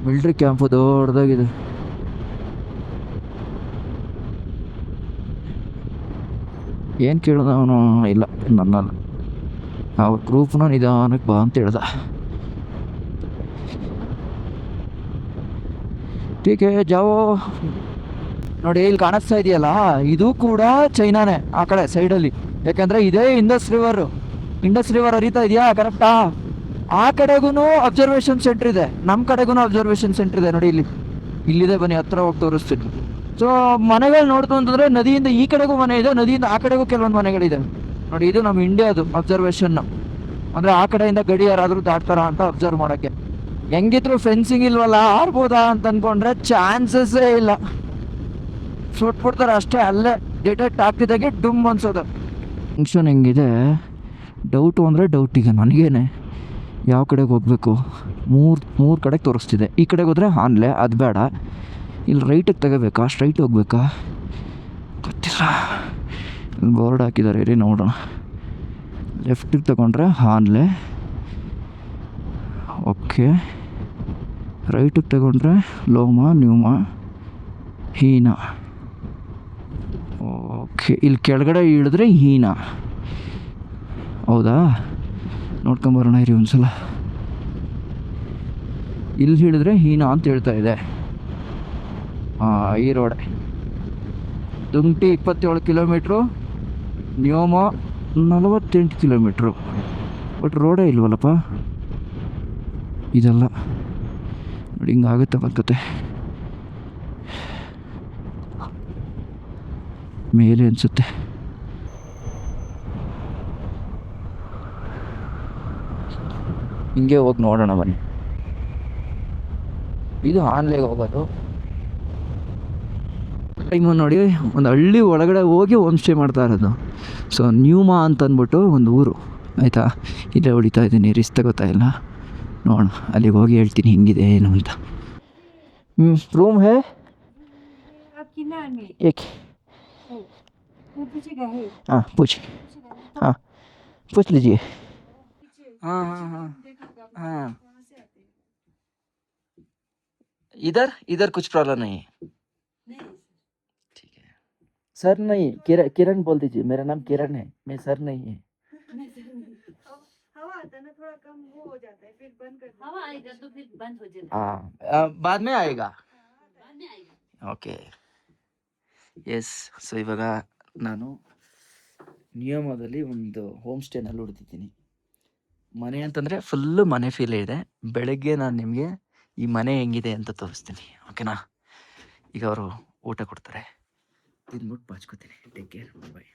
ಮಿಲ್ಟ್ರಿ ಕ್ಯಾಂಪು ದೊಡ್ಡದಾಗಿದೆ. ಏನು ಕೇಳಿದ ಅವನು? ಇಲ್ಲ ನನ್ನಲ್ಲ, ಅವ್ರ ಗ್ರೂಪ್ನ ನಿಧಾನಕ್ಕೆ ಬಾ ಅಂತ ಹೇಳ್ದ. ಟೀಕೆ ಜಾವೋ. ನೋಡಿ ಇಲ್ಲಿ ಕಾಣಿಸ್ತಾ ಇದೆಯಲ್ಲ, ಇದು ಕೂಡ ಚೈನಾನೇ ಆ ಕಡೆ ಸೈಡಲ್ಲಿ. ಯಾಕಂದರೆ ಇದೇ ಇಂಡಸ್ ರಿವರ್ ಹರಿತಾ ಇದೆಯಾ ಕರೆಕ್ಟಾ? ಆ ಕಡೆಗೂ ಅಬ್ಸರ್ವೇಷನ್ ಸೆಂಟ್ರ್ ಇದೆ, ನಮ್ಮ ಕಡೆಗೂ ಅಬ್ಸರ್ವೇಷನ್ ಸೆಂಟ್ರ್ ಇದೆ. ನೋಡಿ ಇಲ್ಲಿದೆ, ಬನ್ನಿ ಹತ್ರ ಹೋಗಿ ತೋರಿಸ್ತೀನಿ. ಸೊ ಮನೆಗಳು ನೋಡ್ತು ಅಂತಂದರೆ ನದಿಯಿಂದ ಈ ಕಡೆಗೂ ಮನೆ ಇದೆ, ನದಿಯಿಂದ ಆ ಕಡೆಗೂ ಕೆಲವೊಂದು ಮನೆಗಳಿದೆ. ನೋಡಿ ಇದು ನಮ್ಮ ಇಂಡಿಯಾದು ಅಬ್ಸರ್ವೇಷನ್ನು. ಅಂದರೆ ಆ ಕಡೆಯಿಂದ ಗಡಿ ಯಾರಾದರೂ ದಾಟ್ತಾರ ಅಂತ ಅಬ್ಸರ್ವ್ ಮಾಡೋಕ್ಕೆ. ಹೆಂಗಿದ್ರು ಫೆನ್ಸಿಂಗ್ ಇಲ್ವಲ್ಲ, ಆರ್ಬೋದಾ ಅಂತ ಅಂದ್ಕೊಂಡ್ರೆ ಚಾನ್ಸಸ್ಸೇ ಇಲ್ಲ. ಸುಟ್ಬಿಡ್ತಾರೆ ಅಷ್ಟೇ, ಅಲ್ಲೇ ಡಿಟೆಕ್ಟ್ ಆಗ್ತಿದ್ದಾಗೆ ಡುಮ್ ಅನ್ಸೋದು. ಫಂಕ್ಷನ್ ಹೆಂಗಿದೆ ಡೌಟು ಅಂದರೆ ಡೌಟ್. ಈಗ ನನಗೇನೆ ಯಾವ ಕಡೆಗೆ ಹೋಗಬೇಕು, ಮೂರು ಕಡೆಗೆ ತೋರಿಸ್ತಿದೆ. ಈ ಕಡೆಗೆ ಹೋದರೆ ಆನ್ಲೆ, ಅದು ಬೇಡ. ಇಲ್ಲಿ ರೈಟಿಗೆ ತಗೋಬೇಕಾ, ಸ್ಟ್ರೈಟ್ ಹೋಗ್ಬೇಕಾ ಗೊತ್ತಿಲ್ಲ. ಇಲ್ಲಿ ಬೋರ್ಡ್ ಹಾಕಿದ್ದಾರೆ, ಇರಿ ನೋಡೋಣ. ಲೆಫ್ಟಿಗೆ ತಗೊಂಡ್ರೆ ಆನ್ಲೆ, ಓಕೆ. ರೈಟಿಗೆ ತಗೊಂಡ್ರೆ ಲೋಮ ನ್ಯೂಮ ಹೀನ, ಓಕೆ. ಇಲ್ಲಿ ಕೆಳಗಡೆ ಇಳಿದ್ರೆ ಹೀನ, ಹೌದಾ? ನೋಡ್ಕೊಂಬರೋಣ ಇರಿ ಒಂದ್ಸಲ. ಇಲ್ಲಿ ಹಿಡಿದ್ರೆ ಹೀನ ಅಂತ ಹೇಳ್ತಾ ಇದೆ. ಈ ರೋಡೆ ದುಂಗ್ಟಿ 27 ಕಿಲೋಮೀಟ್ರು, ನ್ಯೋಮ 48 ಕಿಲೋಮೀಟ್ರು. ಬಟ್ ರೋಡೇ ಇಲ್ವಲ್ಲಪ್ಪ. ಇದೆಲ್ಲ ನೋಡಿ ಹಿಂಗಾಗುತ್ತೆ ಬರ್ತತೆ ಮೇಲೆ ಅನಿಸುತ್ತೆ. ಹಿಂಗೆ ಹೋಗಿ ನೋಡೋಣ ಬನ್ನಿ. ಇದು ಆನ್ಲೈಗೆ ಹೋಗೋದು ಟೈಮು. ನೋಡಿ ಒಂದು ಹಳ್ಳಿ ಒಳಗಡೆ ಹೋಗಿ ಹೋಮ್ ಸ್ಟೇ ಮಾಡ್ತಾ ಇರೋದು. ಸೊ ನ್ಯೂಮಾ ಅಂತ ಅಂದ್ಬಿಟ್ಟು ಒಂದು ಊರು, ಆಯಿತಾ? ಇಲ್ಲೇ ಹೊಡಿತಾ ಇದ್ದೀನಿ, ರಿಸ್ಕ್ ತಗೋತಾ ಇಲ್ಲ. ನೋಡೋಣ, ಅಲ್ಲಿಗೆ ಹೋಗಿ ಹೇಳ್ತೀನಿ ಹೆಂಗಿದೆ ಏನು ಅಂತ. ರೂಮ್ ಹೇ आपकी नाम है ಏಕೆ? वो पूछेगा है हाँ पूछिए, हाँ पूछ लीजिए. हाँ हाँ हाँ हाँ, इधर कुछ प्रॉब्लम नहीं है. ठीक है सर. नहीं किरण बोल दीजिए, मेरा नाम किरण है, मैं सर नहीं है. हवा आता ना थोड़ा कम वो हो जाता है, फिर बंद कर हवा आएगा तो फिर बंद हो जाएगा. हाँ बाद में आएगा. Okay yes. ಸೊ ಇವಾಗ ನಾನು ನಿಯಮದಲ್ಲಿ ಒಂದು ಹೋಮ್ ಸ್ಟೇನಲ್ಲಿ ಉಳಿದಿದ್ದೀನಿ. ಮನೆ ಅಂತಂದರೆ ಫುಲ್ಲು ಮನೆ ಫೀಲೇ ಇದೆ. ಬೆಳಗ್ಗೆ ನಾನು ನಿಮಗೆ ಈ ಮನೆ ಹೆಂಗಿದೆ ಅಂತ ತೋರಿಸ್ತೀನಿ, ಓಕೆನಾ? ಈಗ ಅವರು ಊಟ ಕೊಡ್ತಾರೆ, ತಿಂದ್ಬಿಟ್ಟು ಬಾಚ್ಕೋತೀನಿ. ಟೇಕ್ ಕೇರ್, ಬಾಯ್.